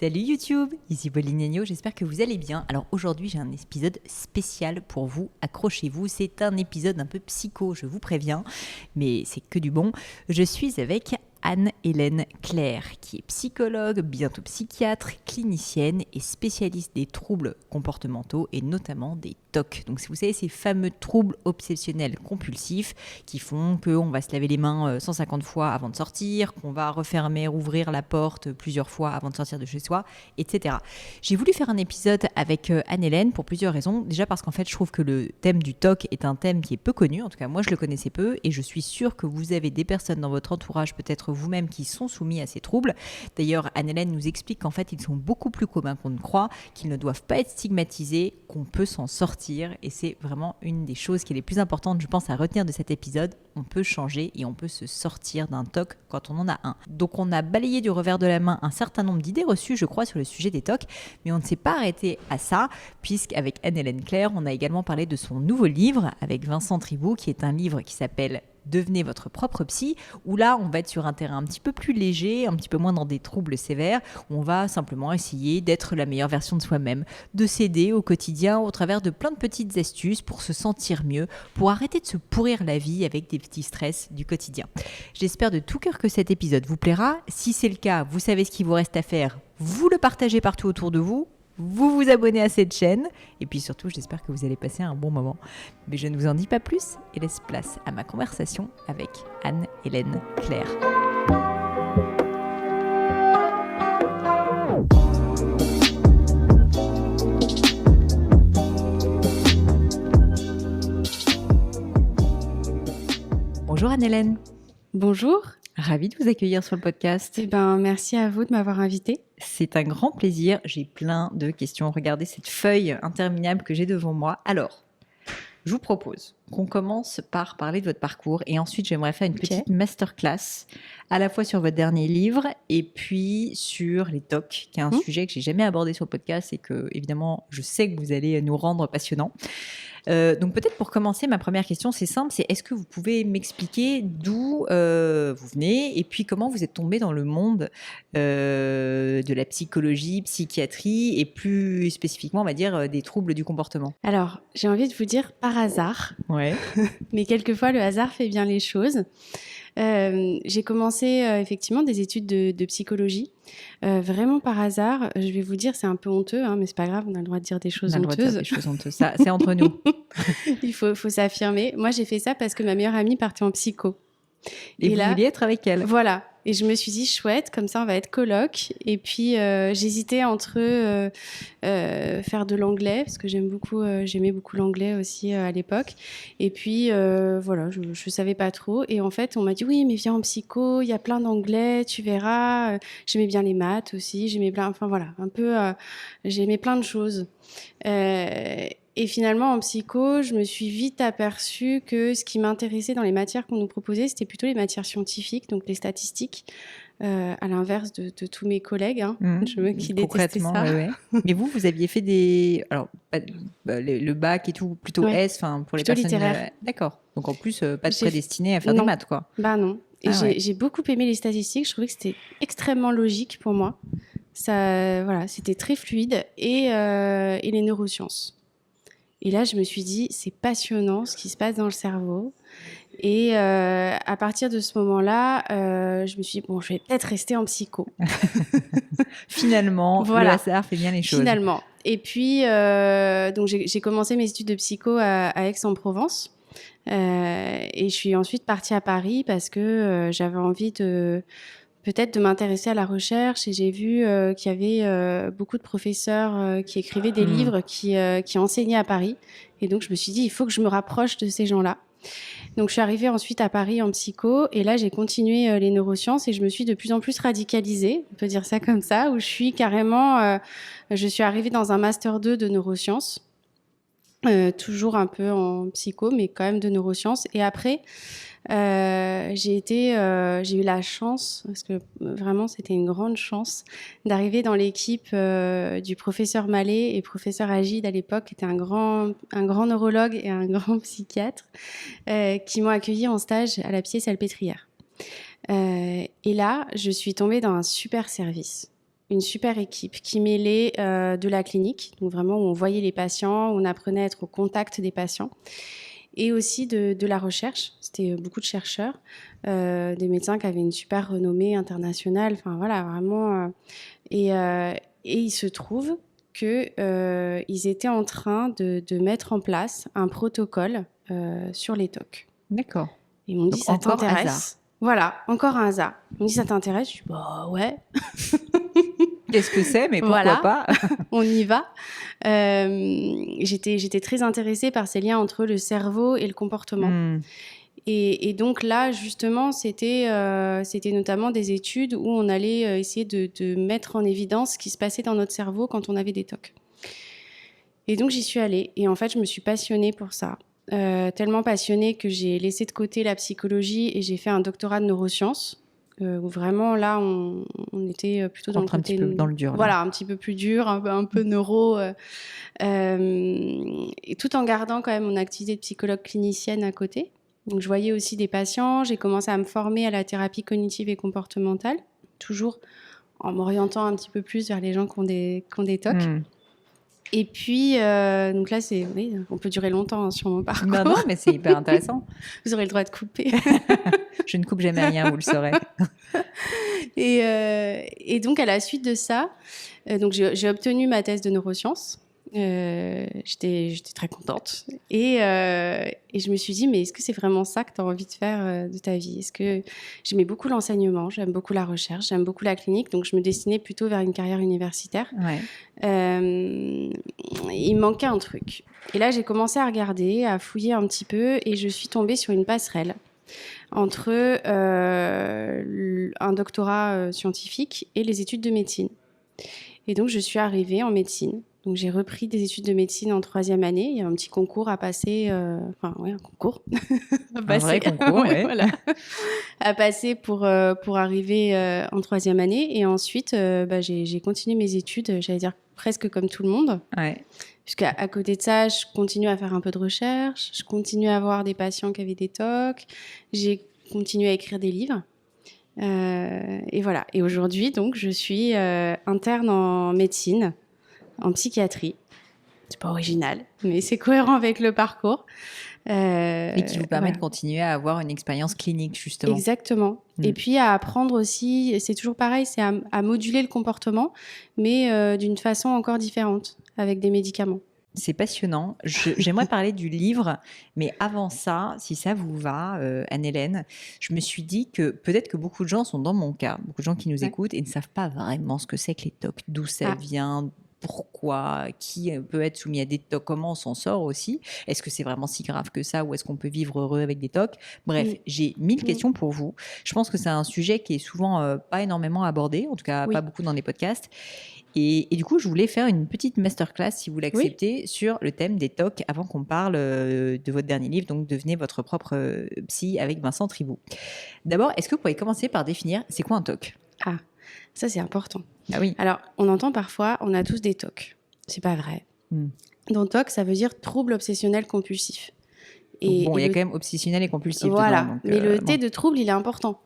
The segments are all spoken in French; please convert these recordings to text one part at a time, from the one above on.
Salut YouTube, ici Pauline Agneau, j'espère que vous allez bien. Alors aujourd'hui j'ai un épisode spécial pour vous, accrochez-vous, c'est un épisode un peu psycho, je vous préviens, mais c'est que du bon. Je suis avec Anne-Hélène Claire, qui est psychologue, bientôt psychiatre, clinicienne et spécialiste des troubles comportementaux et notamment des TOC. Donc si vous savez, ces fameux troubles obsessionnels compulsifs qui font qu'on va se laver les mains 150 fois avant de sortir, qu'on va refermer, ouvrir la porte plusieurs fois avant de sortir de chez soi, etc. J'ai voulu faire un épisode avec Anne-Hélène pour plusieurs raisons. Déjà parce qu'en fait, je trouve que le thème du TOC est un thème qui est peu connu. En tout cas, moi, je le connaissais peu et je suis sûre que vous avez des personnes dans votre entourage, peut-être vous-même, qui sont soumis à ces troubles. D'ailleurs, Anne-Hélène nous explique qu'en fait, ils sont beaucoup plus communs qu'on ne croit, qu'ils ne doivent pas être stigmatisés, qu'on peut s'en sortir. Et c'est vraiment une des choses qui est les plus importantes, je pense, à retenir de cet épisode. On peut changer et on peut se sortir d'un TOC quand on en a un. Donc, on a balayé du revers de la main un certain nombre d'idées reçues, je crois, sur le sujet des TOC, mais on ne s'est pas arrêté à ça, puisqu'avec Anne-Hélène Claire, on a également parlé de son nouveau livre avec Vincent Tribout, qui est un livre qui s'appelle Devenez votre propre psy, où là on va être sur un terrain un petit peu plus léger, un petit peu moins dans des troubles sévères, où on va simplement essayer d'être la meilleure version de soi-même, de s'aider au quotidien au travers de plein de petites astuces pour se sentir mieux, pour arrêter de se pourrir la vie avec des petits stress du quotidien. J'espère de tout cœur que cet épisode vous plaira. Si c'est le cas, vous savez ce qu'il vous reste à faire, vous le partagez partout autour de vous, vous vous abonnez à cette chaîne et puis surtout j'espère que vous allez passer un bon moment. Mais je ne vous en dis pas plus et laisse place à ma conversation avec Anne-Hélène Claire. Bonjour Anne-Hélène. Bonjour. Ravie de vous accueillir sur le podcast. Merci à vous de m'avoir invitée. C'est un grand plaisir. J'ai plein de questions. Regardez cette feuille interminable que j'ai devant moi. Alors, je vous propose qu'on commence par parler de votre parcours et ensuite j'aimerais faire une petite masterclass à la fois sur votre dernier livre et puis sur les TOC, qui est un sujet que j'ai jamais abordé sur le podcast et que évidemment je sais que vous allez nous rendre passionnant. Donc peut-être pour commencer, ma première question c'est simple, c'est est-ce que vous pouvez m'expliquer d'où vous venez et puis comment vous êtes tombé dans le monde de la psychologie, psychiatrie et plus spécifiquement on va dire des troubles du comportement. Alors j'ai envie de vous dire par hasard, ouais. Mais quelquefois le hasard fait bien les choses. J'ai commencé effectivement des études de psychologie, vraiment par hasard. Je vais vous dire, c'est un peu honteux, mais c'est pas grave, on a le droit de dire des choses honteuses. Ça, c'est entre nous. Il faut s'affirmer. Moi, j'ai fait ça parce que ma meilleure amie partait en psycho. Et vous vouliez être avec elle. Voilà. Et je me suis dit, chouette, comme ça, on va être coloc. Et puis, j'hésitais entre faire de l'anglais, parce que j'aimais beaucoup l'anglais aussi à l'époque. Et puis, voilà, je savais pas trop. Et en fait, on m'a dit, oui, mais viens en psycho, il y a plein d'anglais, tu verras. J'aimais bien les maths aussi, j'aimais plein de choses. Et finalement, en psycho, je me suis vite aperçue que ce qui m'intéressait dans les matières qu'on nous proposait, c'était plutôt les matières scientifiques, donc les statistiques, à l'inverse de tous mes collègues qui détestaient ça. Ouais. Mais vous aviez fait le bac et tout, plutôt S, pour les personnes littéraires. D'accord. Donc en plus, pas de prédestiné à faire des maths, quoi. Bah non. Et j'ai beaucoup aimé les statistiques. Je trouvais que c'était extrêmement logique pour moi. Ça, voilà, c'était très fluide et les neurosciences. Et là, je me suis dit, c'est passionnant ce qui se passe dans le cerveau. Et à partir de ce moment-là, je me suis dit, bon, je vais peut-être rester en psycho. Finalement, voilà. Le hasard fait bien les choses. Finalement. Et puis, donc j'ai commencé mes études de psycho à Aix-en-Provence. Et je suis ensuite partie à Paris parce que j'avais envie peut-être de m'intéresser à la recherche et j'ai vu qu'il y avait beaucoup de professeurs qui écrivaient des livres qui enseignaient à Paris. Et donc, je me suis dit, il faut que je me rapproche de ces gens-là. Donc, je suis arrivée ensuite à Paris en psycho et là, j'ai continué les neurosciences et je me suis de plus en plus radicalisée, on peut dire ça comme ça, où je suis je suis arrivée dans un master 2 de neurosciences. Toujours un peu en psycho, mais quand même de neurosciences. Et après, j'ai eu la chance, parce que vraiment c'était une grande chance, d'arriver dans l'équipe du professeur Mallet et professeur Agide à l'époque, qui était un grand neurologue et un grand psychiatre, qui m'ont accueilli en stage à la Pied-Salpêtrière. Et là, je suis tombée dans un super service. une super équipe qui mêlait de la clinique, donc vraiment où on voyait les patients, où on apprenait à être au contact des patients, et aussi de la recherche. C'était beaucoup de chercheurs, des médecins qui avaient une super renommée internationale, enfin voilà, vraiment. Et il se trouve qu'ils étaient en train de mettre en place un protocole sur les TOC. D'accord. Ils m'ont dit, Donc, ça encore hasard. t'intéresse? Voilà, encore un hasard. Ils m'ont dit, ça t'intéresse? Je suis bah ouais. Qu'est-ce que c'est, mais pourquoi Voilà. pas? On y va. J'étais très intéressée par ces liens entre le cerveau et le comportement. Et donc là, justement, c'était notamment des études où on allait essayer de mettre en évidence ce qui se passait dans notre cerveau quand on avait des TOC. Et donc, j'y suis allée. Et en fait, je me suis passionnée pour ça. Tellement passionnée que j'ai laissé de côté la psychologie et j'ai fait un doctorat de neurosciences. Où vraiment, là, on était plutôt dans le côté... un petit peu dans le dur. Voilà, là. un petit peu plus dur, un peu neuro. Et tout en gardant quand même mon activité de psychologue clinicienne à côté. Donc, je voyais aussi des patients. J'ai commencé à me former à la thérapie cognitive et comportementale, toujours en m'orientant un petit peu plus vers les gens qui ont des TOC. Et puis, donc là, oui, on peut durer longtemps sur mon parcours. Non, mais c'est hyper intéressant. Vous aurez le droit de couper. Je ne coupe jamais rien, vous le saurez. Et donc, à la suite de ça, donc j'ai obtenu ma thèse de neurosciences. J'étais très contente. Et je me suis dit, mais est-ce que c'est vraiment ça que tu as envie de faire de ta vie? Est-ce que j'aimais beaucoup l'enseignement, j'aime beaucoup la recherche, j'aime beaucoup la clinique, donc je me destinais plutôt vers une carrière universitaire. Ouais. Il me manquait un truc. Et là, j'ai commencé à regarder, à fouiller un petit peu, et je suis tombée sur une passerelle entre un doctorat scientifique et les études de médecine. Et donc, je suis arrivée en médecine. Donc, j'ai repris des études de médecine en 3e année. Il y a un petit concours à passer. Un concours. Un vrai concours, ouais. Voilà. À passer pour arriver en 3e année. Et ensuite, j'ai continué mes études, j'allais dire presque comme tout le monde. Ouais. Puisqu'à côté de ça, je continue à faire un peu de recherche. Je continue à avoir des patients qui avaient des TOC. J'ai continué à écrire des livres. Et voilà. Et aujourd'hui, donc, je suis interne en médecine, en psychiatrie. C'est pas original, mais c'est cohérent avec le parcours. Et qui vous permet de continuer à avoir une expérience clinique, justement. Exactement. Et puis à apprendre aussi, c'est toujours pareil, c'est à moduler le comportement, mais d'une façon encore différente, avec des médicaments. C'est passionnant. J'aimerais parler du livre, mais avant ça, si ça vous va, Anne-Hélène, je me suis dit que peut-être que beaucoup de gens sont dans mon cas, beaucoup de gens qui nous écoutent et ne savent pas vraiment ce que c'est que les TOC, d'où ça vient, pourquoi, qui peut être soumis à des TOC, comment on s'en sort aussi. Est-ce que c'est vraiment si grave que ça ou est-ce qu'on peut vivre heureux avec des TOC? Bref, j'ai 1000 questions pour vous. Je pense que c'est un sujet qui est souvent pas énormément abordé, en tout cas pas beaucoup dans les podcasts. Et du coup, je voulais faire une petite masterclass, si vous l'acceptez, sur le thème des TOC avant qu'on parle de votre dernier livre, donc Devenez votre propre psy avec Vincent Tribout. D'abord, est-ce que vous pouvez commencer par définir c'est quoi un TOC? Ah, ça c'est important. Ah oui. Alors, on entend parfois, on a tous des TOC. C'est pas vrai. Donc TOC, ça veut dire trouble obsessionnel compulsif. Et bon, il y a quand même obsessionnel et compulsif voilà. dedans. Donc, mais le T de trouble, il est important.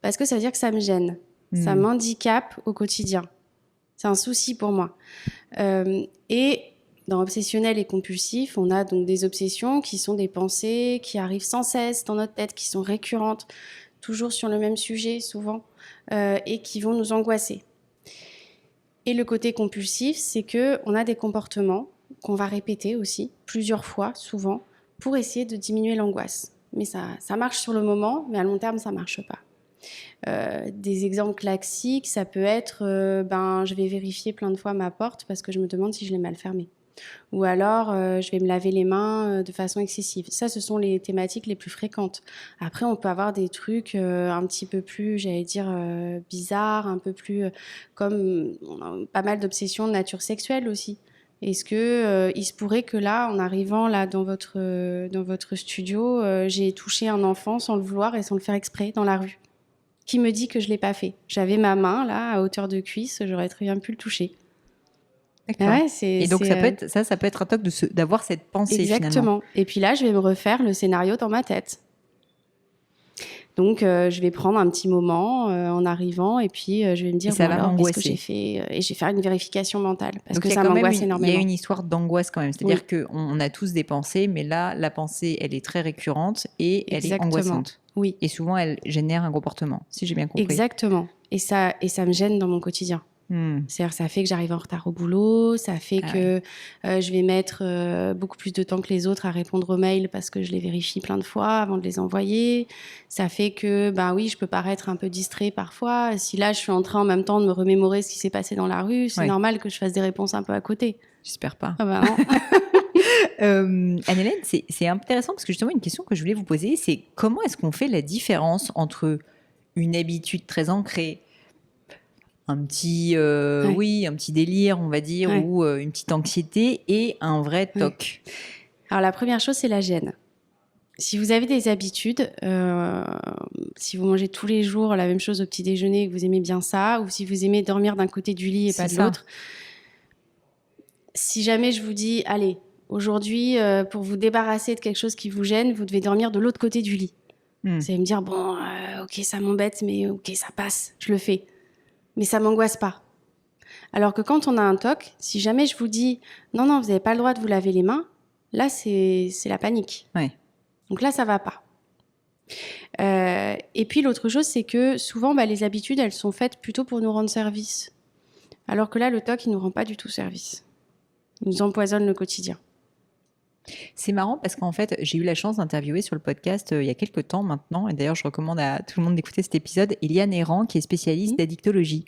Parce que ça veut dire que ça me gêne. Ça m'handicape au quotidien. C'est un souci pour moi. Et dans obsessionnel et compulsif, on a donc des obsessions qui sont des pensées qui arrivent sans cesse dans notre tête, qui sont récurrentes, toujours sur le même sujet souvent, et qui vont nous angoisser. Et le côté compulsif, c'est qu'on a des comportements qu'on va répéter aussi, plusieurs fois, souvent, pour essayer de diminuer l'angoisse. Mais ça marche sur le moment, mais à long terme, ça ne marche pas. Des exemples classiques, ça peut être je vais vérifier plein de fois ma porte parce que je me demande si je l'ai mal fermée. Ou alors, je vais me laver les mains de façon excessive. Ça, ce sont les thématiques les plus fréquentes. Après, on peut avoir des trucs un petit peu plus, j'allais dire, bizarres, un peu plus comme pas mal d'obsessions de nature sexuelle aussi. Est-ce que il se pourrait que là, en arrivant là dans votre studio, j'ai touché un enfant sans le vouloir et sans le faire exprès dans la rue? Qui me dit que je ne l'ai pas fait? J'avais ma main là à hauteur de cuisse, j'aurais très bien pu le toucher. D'accord. Et donc, ça peut être un TOC d'avoir cette pensée. Exactement. Finalement. Et puis là, je vais me refaire le scénario dans ma tête. Donc, je vais prendre un petit moment en arrivant et puis je vais me dire, ça va alors, qu'est-ce que m'angoisser. j'ai fait et je vais faire une vérification mentale parce Donc, que il y a ça quand même m'angoisse il y énormément. a une histoire d'angoisse quand même. C'est-à-dire Oui. qu'on a tous des pensées, mais là, la pensée, elle est très récurrente et elle est Exactement. angoissante. Oui, Et souvent, elle génère un comportement, si j'ai bien compris. exactement. Et ça me gêne dans mon quotidien. C'est-à-dire, ça fait que j'arrive en retard au boulot, ça fait que je vais mettre beaucoup plus de temps que les autres à répondre aux mails parce que je les vérifie plein de fois avant de les envoyer. Ça fait que, ben oui, je peux paraître un peu distrait parfois. Si là, je suis en train en même temps de me remémorer ce qui s'est passé dans la rue, c'est normal que je fasse des réponses un peu à côté. J'espère pas. Ah ben non. Anne-Hélène, c'est intéressant parce que justement, une question que je voulais vous poser, c'est comment est-ce qu'on fait la différence entre une habitude très ancrée, un petit, un petit délire, on va dire, ou une petite anxiété et un vrai TOC. Alors, la première chose, c'est la gêne. Si vous avez des habitudes, si vous mangez tous les jours la même chose au petit déjeuner et que vous aimez bien ça, ou si vous aimez dormir d'un côté du lit et pas de l'autre, si jamais je vous dis, allez, aujourd'hui, pour vous débarrasser de quelque chose qui vous gêne, vous devez dormir de l'autre côté du lit. Vous allez me dire, bon, ok, ça m'embête, mais ok, ça passe, je le fais. Mais ça m'angoisse pas. Alors que quand on a un TOC, si jamais je vous dis, non, vous n'avez pas le droit de vous laver les mains, là, c'est la panique. Ouais. Donc là, ça va pas. Et puis l'autre chose, c'est que souvent, les habitudes, elles sont faites plutôt pour nous rendre service. Alors que là, le TOC, il nous rend pas du tout service. Il nous empoisonne le quotidien. C'est marrant parce qu'en fait, j'ai eu la chance d'interviewer sur le podcast il y a quelques temps maintenant, et d'ailleurs je recommande à tout le monde d'écouter cet épisode, Eliane Errand, qui est spécialiste d'addictologie.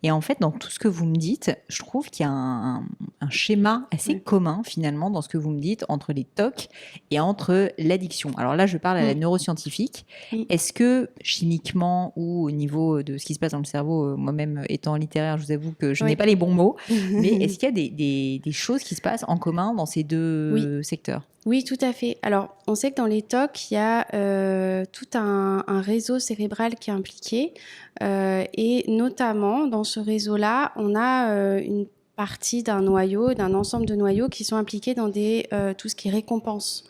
Et en fait, dans tout ce que vous me dites, je trouve qu'il y a un schéma assez commun finalement dans ce que vous me dites entre les TOC et entre l'addiction. Alors là, je parle à la neuroscientifique. Est-ce que chimiquement ou au niveau de ce qui se passe dans le cerveau, moi-même étant littéraire, je vous avoue que je n'ai pas les bons mots, mais est-ce qu'il y a des choses qui se passent en commun dans ces deux secteurs? Oui, tout à fait. Alors, on sait que dans les TOC, il y a tout un réseau cérébral qui est impliqué. Et notamment, dans ce réseau-là, on a une partie d'un noyau, d'un ensemble de noyaux qui sont impliqués dans tout ce qui est récompense.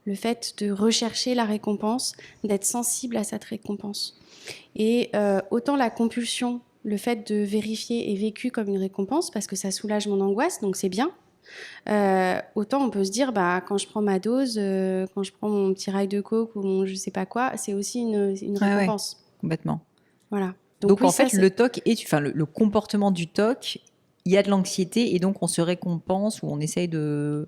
Le fait de rechercher la récompense, d'être sensible à cette récompense. Et autant la compulsion, le fait de vérifier est vécu comme une récompense parce que ça soulage mon angoisse, donc c'est bien. Autant on peut se dire quand je prends ma dose, quand je prends mon petit rail de coke ou mon je sais pas quoi, c'est aussi une récompense. Ouais, complètement. Voilà. Donc oui, en fait, le TOC le comportement du TOC, il y a de l'anxiété et donc on se récompense ou on essaye de...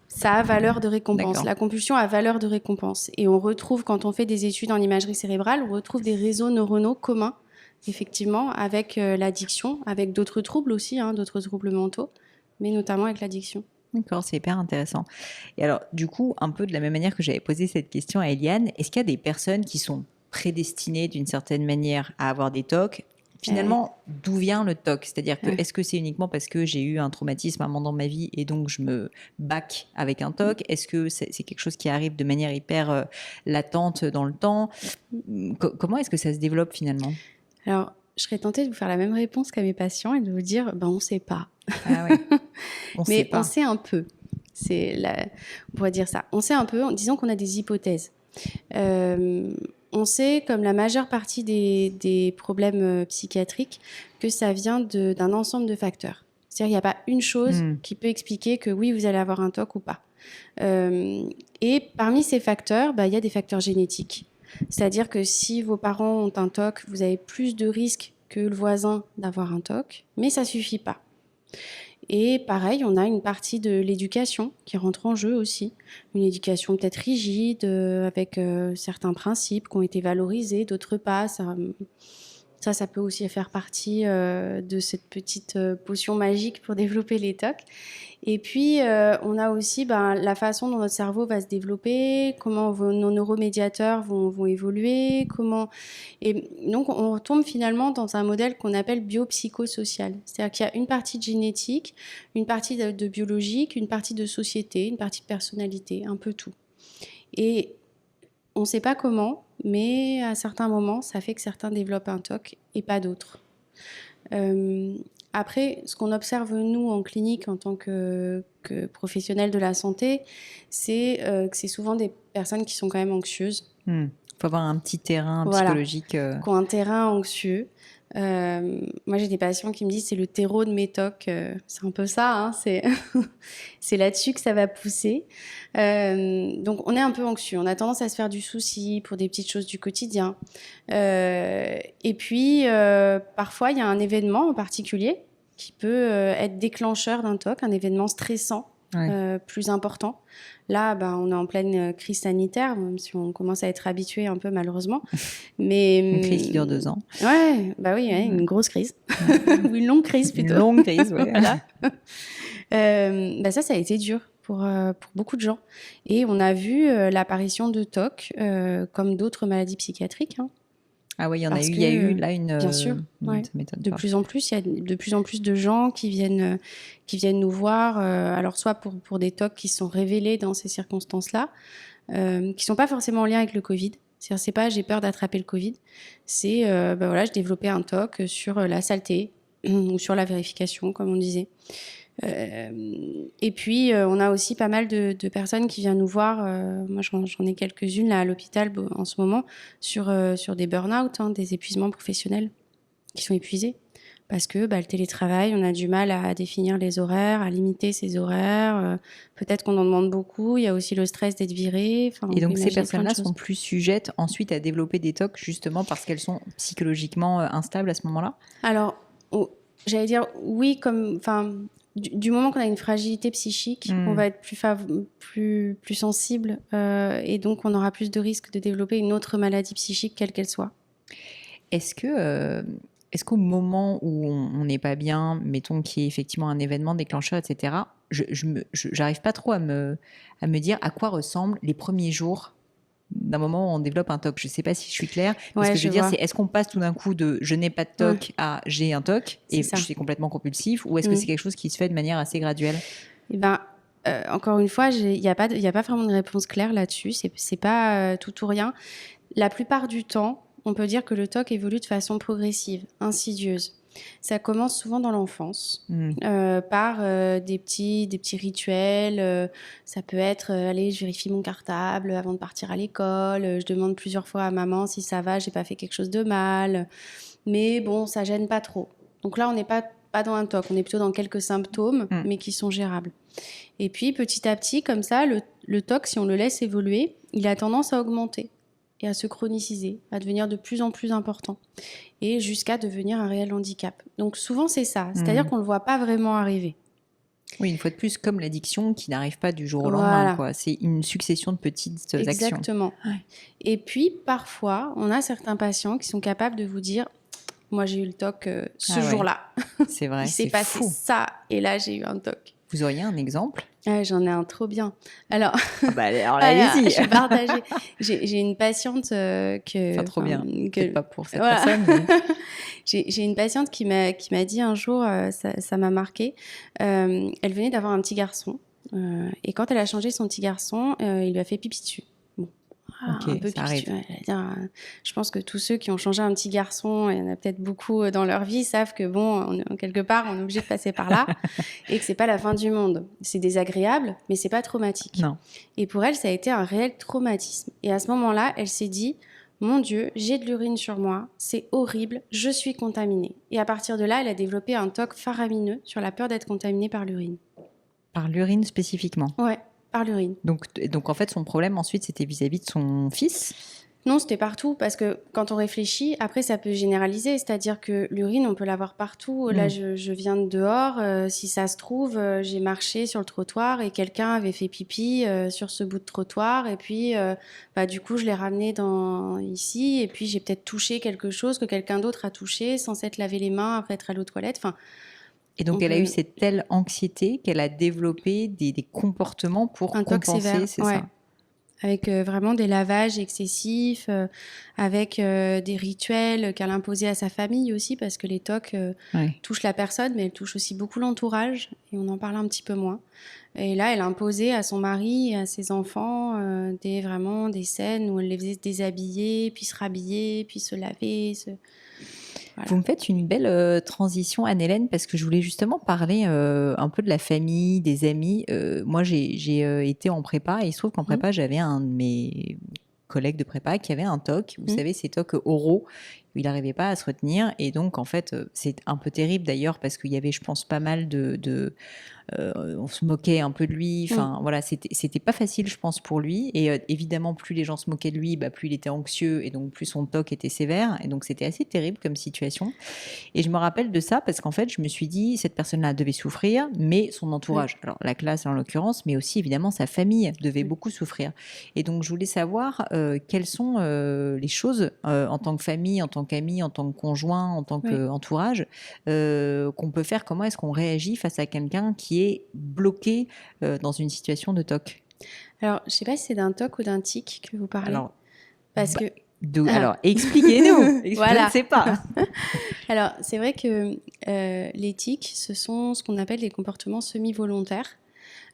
Ça a valeur de récompense. La compulsion a valeur de récompense. Et on retrouve, quand on fait des études en imagerie cérébrale, on retrouve des réseaux neuronaux communs, effectivement, avec l'addiction, avec d'autres troubles aussi, d'autres troubles mentaux, mais notamment avec l'addiction. D'accord, c'est hyper intéressant. Et alors, du coup, un peu de la même manière que j'avais posé cette question à Eliane, est-ce qu'il y a des personnes qui sont prédestinées d'une certaine manière à avoir des TOC? Finalement, d'où vient le TOC? C'est-à-dire que est-ce que c'est uniquement parce que j'ai eu un traumatisme à un moment dans ma vie et donc je me back avec un TOC? Est-ce que c'est quelque chose qui arrive de manière hyper latente dans le temps? Comment est-ce que ça se développe finalement? Alors, je serais tentée de vous faire la même réponse qu'à mes patients et de vous dire, on ne sait pas. Ah ouais. Mais on sait un peu. On pourrait dire ça. On sait un peu, disons qu'on a des hypothèses. On sait, comme la majeure partie des problèmes psychiatriques, que ça vient d'un ensemble de facteurs. C'est-à-dire qu'il n'y a pas une chose qui peut expliquer que oui, vous allez avoir un TOC ou pas. Et parmi ces facteurs, il y a des facteurs génétiques. C'est-à-dire que si vos parents ont un TOC, vous avez plus de risques que le voisin d'avoir un TOC, mais ça ne suffit pas. Et pareil, on a une partie de l'éducation qui rentre en jeu aussi. Une éducation peut-être rigide, avec certains principes qui ont été valorisés, d'autres pas. Ça peut aussi faire partie de cette petite potion magique pour développer les TOC. Et puis, on a aussi la façon dont notre cerveau va se développer, comment nos neuromédiateurs vont évoluer, Et donc, on retombe finalement dans un modèle qu'on appelle biopsychosocial. C'est-à-dire qu'il y a une partie de génétique, une partie de biologique, une partie de société, une partie de personnalité, un peu tout. Et on ne sait pas comment, mais à certains moments, ça fait que certains développent un TOC et pas d'autres. Après, ce qu'on observe, nous, en clinique, en tant que professionnels de la santé, c'est que c'est souvent des personnes qui sont quand même anxieuses. faut avoir un petit terrain Voilà, psychologique. qui ont un terrain anxieux. Moi, j'ai des patients qui me disent c'est le terreau de mes TOC. C'est un peu ça, hein, c'est là-dessus que ça va pousser. Donc, on est un peu anxieux. On a tendance à se faire du souci pour des petites choses du quotidien. Et puis, parfois, il y a un événement en particulier qui peut être déclencheur d'un TOC, un événement stressant. Plus important. Là, on est en pleine crise sanitaire, même si on commence à être habitué un peu malheureusement. Mais, une crise qui dure 2 ans. Ouais, oui, une grosse crise. Ou une longue crise plutôt. Une longue crise, oui. Voilà. Ça a été dur pour beaucoup de gens. Et on a vu l'apparition de TOC, comme d'autres maladies psychiatriques. Hein. Ah oui, il y a eu là une. Bien sûr, ouais. Ça m'étonne de pas. plus en plus, il y a de plus en plus de gens qui viennent nous voir. Alors soit pour des TOC qui sont révélés dans ces circonstances-là, qui sont pas forcément en lien avec le Covid. C'est pas j'ai peur d'attraper le Covid. C'est je développais un TOC sur la saleté ou sur la vérification, comme on disait. Et puis, on a aussi pas mal de personnes qui viennent nous voir. Moi, j'en ai quelques-unes là à l'hôpital en ce moment sur des burn-out, hein, des épuisements professionnels qui sont épuisés. Parce que le télétravail, on a du mal à définir les horaires, à limiter ces horaires. Peut-être qu'on en demande beaucoup. Il y a aussi le stress d'être viré. Et donc, ces personnes-là sont plus sujettes ensuite à développer des TOC justement parce qu'elles sont psychologiquement instables à ce moment-là ? Alors, j'allais dire oui, du moment qu'on a une fragilité psychique, on va être plus sensible et donc on aura plus de risques de développer une autre maladie psychique, quelle qu'elle soit. Est-ce qu'au moment où on n'est pas bien, mettons qu'il y ait effectivement un événement déclencheur, etc., j'arrive pas trop à me dire à quoi ressemblent les premiers jours d'un moment où on développe un TOC. Je ne sais pas si je suis claire. Ce que je veux dire, c'est est-ce qu'on passe tout d'un coup de je n'ai pas de TOC à j'ai un TOC et je suis complètement compulsif, ou est-ce que c'est quelque chose qui se fait de manière assez graduelle ? Encore une fois, il n'y a pas vraiment de réponse claire là-dessus. C'est pas tout ou rien. La plupart du temps, on peut dire que le TOC évolue de façon progressive, insidieuse. Ça commence souvent dans l'enfance, par des petits rituels. Ça peut être, allez, je vérifie mon cartable avant de partir à l'école. Je demande plusieurs fois à maman si ça va, j'ai pas fait quelque chose de mal. Mais bon, ça gêne pas trop. Donc là, on n'est pas dans un TOC, on est plutôt dans quelques symptômes, mais qui sont gérables. Et puis, petit à petit, comme ça, le TOC, si on le laisse évoluer, il a tendance à augmenter et à se chroniciser, à devenir de plus en plus important et jusqu'à devenir un réel handicap. Donc souvent c'est ça, c'est-à-dire qu'on ne le voit pas vraiment arriver. Oui, une fois de plus, comme l'addiction qui n'arrive pas du jour au lendemain, quoi. C'est une succession de petites actions. Exactement. Ouais. Et puis parfois, on a certains patients qui sont capables de vous dire « Moi j'ai eu le TOC ce jour-là. C'est vrai, il s'est passé ça et là j'ai eu un TOC. » Vous auriez un exemple ? J'en ai un trop bien. Alors, alors allez-y. Je vais partager. J'ai une patiente que... Pas trop bien. Peut-être pas pour cette voilà. personne. Mais... J'ai une patiente qui m'a dit un jour, ça m'a marqué. Elle venait d'avoir un petit garçon. Et quand elle a changé son petit garçon, il lui a fait pipi dessus. Un peu pipi dessus. Je pense que tous ceux qui ont changé un petit garçon, il y en a peut-être beaucoup dans leur vie, savent que quelque part, on est obligé de passer par là et que c'est pas la fin du monde. C'est désagréable, mais c'est pas traumatique. Non. Et pour elle, ça a été un réel traumatisme. Et à ce moment-là, elle s'est dit, mon Dieu, j'ai de l'urine sur moi, c'est horrible, je suis contaminée. Et à partir de là, elle a développé un TOC faramineux sur la peur d'être contaminée par l'urine. Par l'urine spécifiquement ? Ouais. Par l'urine. Donc en fait, son problème ensuite, c'était vis-à-vis de son fils ? Non, c'était partout, parce que quand on réfléchit, après ça peut généraliser, c'est-à-dire que l'urine, on peut l'avoir partout. Là, je viens de dehors, si ça se trouve, j'ai marché sur le trottoir et quelqu'un avait fait pipi sur ce bout de trottoir, et puis du coup, je l'ai ramené ici, et puis j'ai peut-être touché quelque chose que quelqu'un d'autre a touché, sans s'être lavé les mains après être allé aux toilettes, Et donc, elle a eu cette telle anxiété qu'elle a développé des comportements pour compenser, c'est ça ? Avec vraiment des lavages excessifs, avec des rituels qu'elle imposait à sa famille aussi, parce que les TOC touchent la personne, mais elles touchent aussi beaucoup l'entourage, et on en parle un petit peu moins. Et là, elle imposait à son mari et à ses enfants des scènes où elle les faisait se déshabiller, puis se rhabiller, puis se laver, Voilà. Vous me faites une belle transition, Anne-Hélène, parce que je voulais justement parler un peu de la famille, des amis. Moi, j'ai été en prépa, et il se trouve qu'en prépa, j'avais un de mes collègue de prépa qui avait un TOC, vous savez, ces TOC oraux, où il n'arrivait pas à se retenir. Et donc, en fait, c'est un peu terrible d'ailleurs, parce qu'il y avait, je pense, pas mal on se moquait un peu de lui. Enfin, voilà, c'était pas facile, je pense, pour lui. Et évidemment, plus les gens se moquaient de lui, plus il était anxieux et donc plus son TOC était sévère. Et donc, c'était assez terrible comme situation. Et je me rappelle de ça parce qu'en fait, je me suis dit, cette personne-là devait souffrir, mais son entourage, alors la classe en l'occurrence, mais aussi évidemment sa famille devait beaucoup souffrir. Et donc, je voulais savoir quelles sont les choses en tant que famille, en tant qu'ami, en tant que conjoint, en tant qu'entourage, qu'on peut faire. Comment est-ce qu'on réagit face à quelqu'un qui est bloqué dans une situation de TOC? Alors, je ne sais pas si c'est d'un TOC ou d'un tic que vous parlez. Alors, parce que... alors, expliquez-nous. Voilà. Je ne sais pas. Alors, c'est vrai que les tics, ce sont ce qu'on appelle des comportements semi-volontaires,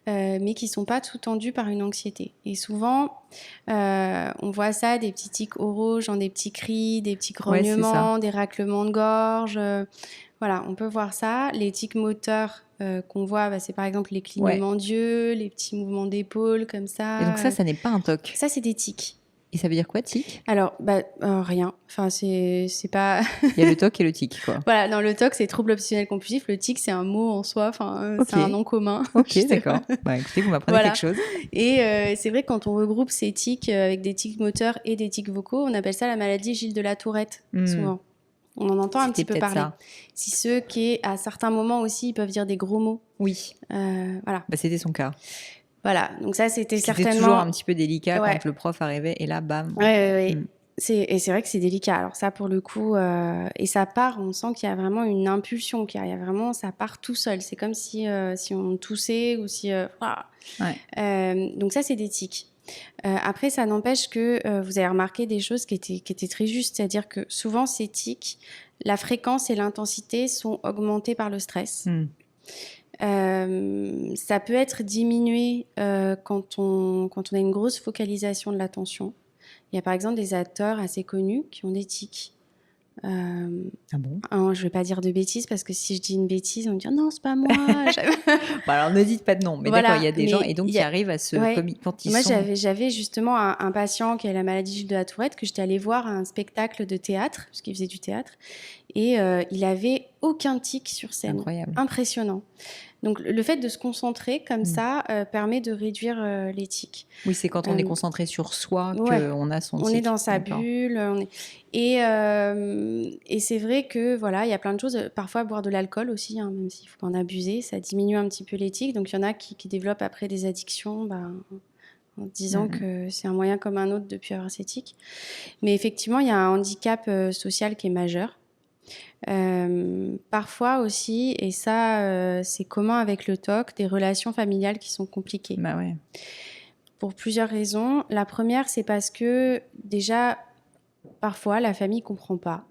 mais qui ne sont pas tout-tendus par une anxiété. Et souvent, on voit ça, des petits tics oraux, genre des petits cris, des petits grognements, des raclements de gorge. Voilà, on peut voir ça. Les tics moteurs qu'on voit, c'est par exemple les clignements d'yeux, les petits mouvements d'épaule, comme ça. Et donc ça n'est pas un TOC? Ça, c'est des tics. Et ça veut dire quoi, tic? Alors, rien. Enfin, c'est pas... Il y a le TOC et le tic, quoi. Voilà, non, le TOC, c'est trouble obsessionnel compulsif. Le tic, c'est un mot en soi. Enfin, c'est un nom commun. Ok, d'accord. Écoutez, vous m'apprenez quelque chose. Et c'est vrai que quand on regroupe ces tics avec des tics moteurs et des tics vocaux, on appelle ça la maladie Gilles de la Tourette, souvent. On en entend un petit peu parler. Si ceux qui, à certains moments aussi, ils peuvent dire des gros mots. Oui. Voilà. C'était son cas. Voilà, donc ça, c'était certainement... C'était toujours un petit peu délicat quand le prof arrivait et là, bam. Et c'est vrai que c'est délicat. Alors ça, pour le coup, et ça part, on sent qu'il y a vraiment une impulsion, qu'il y a vraiment, ça part tout seul. C'est comme si on toussait ou si... donc ça, c'est des tics. Après, ça n'empêche que vous avez remarqué des choses qui étaient très justes, c'est-à-dire que souvent, ces tics, la fréquence et l'intensité sont augmentées par le stress. Ça peut être diminué quand on a une grosse focalisation de l'attention. Il y a par exemple des acteurs assez connus qui ont des tics. Ah bon? Je ne vais pas dire de bêtises parce que si je dis une bêtise, on me dit non, c'est pas moi. Alors ne dites pas de nom, mais voilà, d'accord, il y a des gens et donc qui arrivent à se... Quand ils Moi, sont... j'avais justement un patient qui a la maladie Gilles de la Tourette que j'étais allée voir à un spectacle de théâtre, parce qu'il faisait du théâtre, et il avait aucun tic sur scène. Incroyable. Impressionnant. Donc, le fait de se concentrer comme ça permet de réduire les tics. Oui, c'est quand on est concentré sur soi qu'on a son tic. On est dans sa bulle. Et c'est vrai que, voilà, il y a plein de choses. Parfois, boire de l'alcool aussi, même s'il ne faut pas en abuser, ça diminue un petit peu les tics. Donc, il y en a qui développent après des addictions, en disant que c'est un moyen comme un autre de ne plus avoir ces tics. Mais effectivement, il y a un handicap social qui est majeur. Parfois aussi, et ça c'est commun avec le TOC, des relations familiales qui sont compliquées. Pour plusieurs raisons. La première, c'est parce que déjà, parfois, la famille ne comprend pas.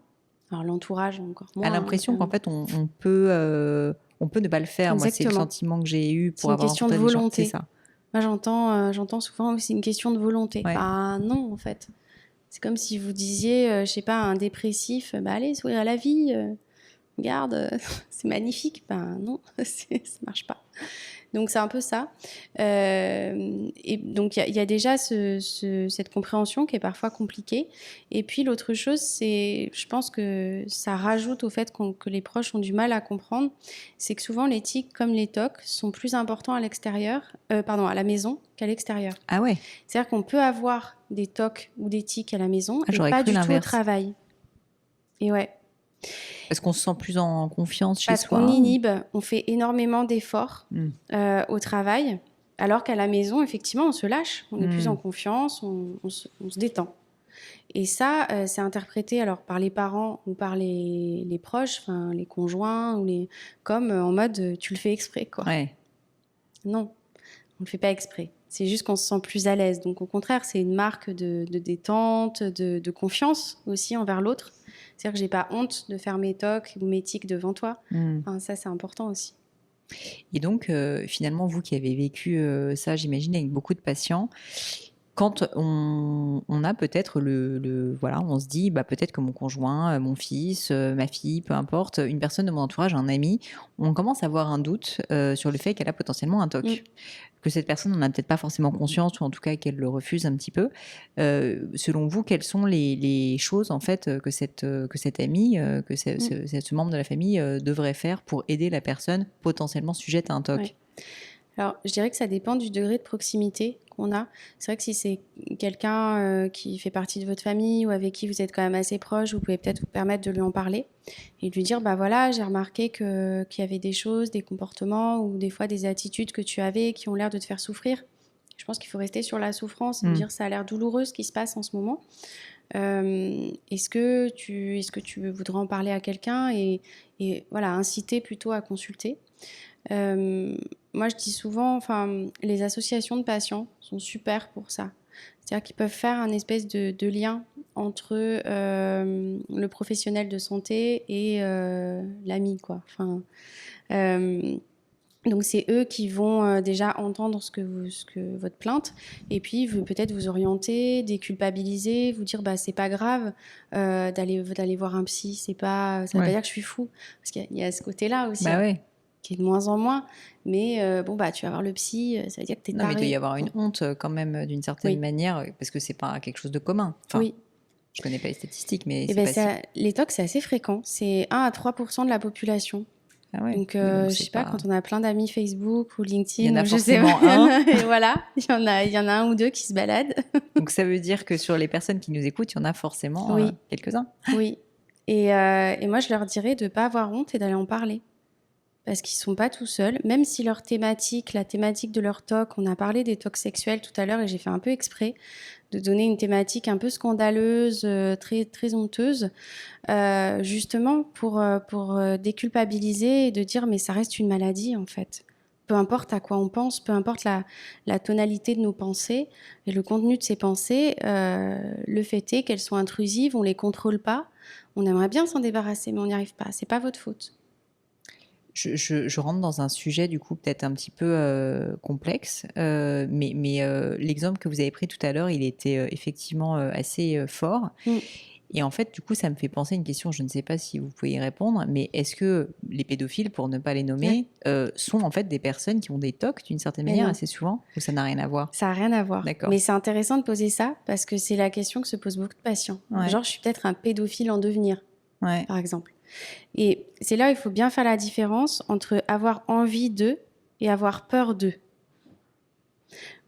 Alors l'entourage encore moins. A l'impression qu'en fait, on peut ne pas le faire. Moi, c'est le sentiment que j'ai eu pour avoir rencontré des gens. C'est ça. Moi, j'entends souvent que c'est une question de volonté. Non, en fait. C'est comme si vous disiez, je sais pas, un dépressif, allez, sourire à la vie, regarde, c'est magnifique. Non, ça marche pas. Donc c'est un peu ça. Et donc il y a déjà cette compréhension qui est parfois compliquée. Et puis l'autre chose, c'est, je pense que ça rajoute au fait que les proches ont du mal à comprendre, c'est que souvent les tics comme les TOC sont plus importants à l'extérieur, à la maison qu'à l'extérieur. Ah ouais. C'est-à-dire qu'on peut avoir des TOC ou des tics à la maison et pas du tout au travail. Et ouais. Parce qu'on se sent plus en confiance chez soi. Parce qu'on inhibe, on fait énormément d'efforts au travail, alors qu'à la maison, effectivement, on se lâche, on est plus en confiance, on se détend. Et ça, c'est interprété alors par les parents ou par les proches, les conjoints, comme en mode tu le fais exprès, quoi. Ouais. Non, on le fait pas exprès. C'est juste qu'on se sent plus à l'aise. Donc au contraire, c'est une marque de détente, de confiance aussi envers l'autre. C'est-à-dire que j'ai pas honte de faire mes TOC ou mes tics devant toi. Ça, c'est important aussi. Et donc, finalement, vous qui avez vécu ça, j'imagine, avec beaucoup de patients, quand on a peut-être voilà, on se dit, bah, peut-être que mon conjoint, mon fils, ma fille, peu importe, une personne de mon entourage, un ami, on commence à avoir un doute sur le fait qu'elle a potentiellement un Mm. TOC. Que cette personne n'en a peut-être pas forcément conscience, ou en tout cas qu'elle le refuse un petit peu. Selon vous, quelles sont les choses en fait que cet ami, que ce membre de la famille devrait faire pour aider la personne potentiellement sujette à un TOC? Ouais. Alors, je dirais que ça dépend du degré de proximité qu'on a. C'est vrai que si c'est quelqu'un qui fait partie de votre famille ou avec qui vous êtes quand même assez proche, vous pouvez peut-être vous permettre de lui en parler et de lui dire, bah voilà, j'ai remarqué qu'il y avait des choses, des comportements ou des fois des attitudes que tu avais qui ont l'air de te faire souffrir. Je pense qu'il faut rester sur la souffrance et dire, ça a l'air douloureux ce qui se passe en ce moment. Est-ce que tu voudrais en parler à quelqu'un et voilà, inciter plutôt à consulter. Moi, je dis souvent, les associations de patients sont super pour ça. C'est-à-dire qu'ils peuvent faire un espèce de lien entre le professionnel de santé et l'ami, quoi. Donc c'est eux qui vont déjà entendre ce que votre plainte et puis peut-être vous orienter, déculpabiliser, vous dire bah c'est pas grave d'aller voir un psy, ça veut pas dire que je suis fou parce qu'il y a ce côté-là aussi. Bah ouais. Qui est de moins en moins, mais bon bah tu vas voir le psy, ça veut dire que t'es taré. Non, mais il doit y avoir une honte quand même d'une certaine manière parce que c'est pas quelque chose de commun. Oui. Je connais pas les statistiques, mais les TOC c'est assez fréquent, c'est 1 à 3% de la population. Ah ouais. Donc, je sais pas, quand on a plein d'amis Facebook ou LinkedIn, il y en a je sais forcément pas. un. Et voilà, il y en a un ou deux qui se baladent. Donc ça veut dire que sur les personnes qui nous écoutent, il y en a forcément quelques-uns. Oui. Et moi, je leur dirais de pas avoir honte et d'aller en parler. Parce qu'ils sont pas tout seuls, même si la thématique de leur TOC, on a parlé des TOC sexuels tout à l'heure et j'ai fait un peu exprès de donner une thématique un peu scandaleuse, très, très honteuse, justement pour déculpabiliser et de dire mais ça reste une maladie en fait. Peu importe à quoi on pense, peu importe la tonalité de nos pensées et le contenu de ces pensées, le fait est qu'elles sont intrusives, on les contrôle pas, on aimerait bien s'en débarrasser mais on n'y arrive pas, c'est pas votre faute. Je rentre dans un sujet du coup peut-être un petit peu complexe, mais l'exemple que vous avez pris tout à l'heure, il était effectivement assez fort. Et en fait, du coup, ça me fait penser à une question, je ne sais pas si vous pouvez y répondre, mais est-ce que les pédophiles, pour ne pas les nommer, sont en fait des personnes qui ont des TOC d'une certaine manière assez souvent, ou ça n'a rien à voir? Ça n'a rien à voir. D'accord. Mais c'est intéressant de poser ça parce que c'est la question que se posent beaucoup de patients. Ouais. Genre, je suis peut-être un pédophile en devenir, par exemple. Et c'est là où il faut bien faire la différence entre avoir envie d'eux et avoir peur d'eux.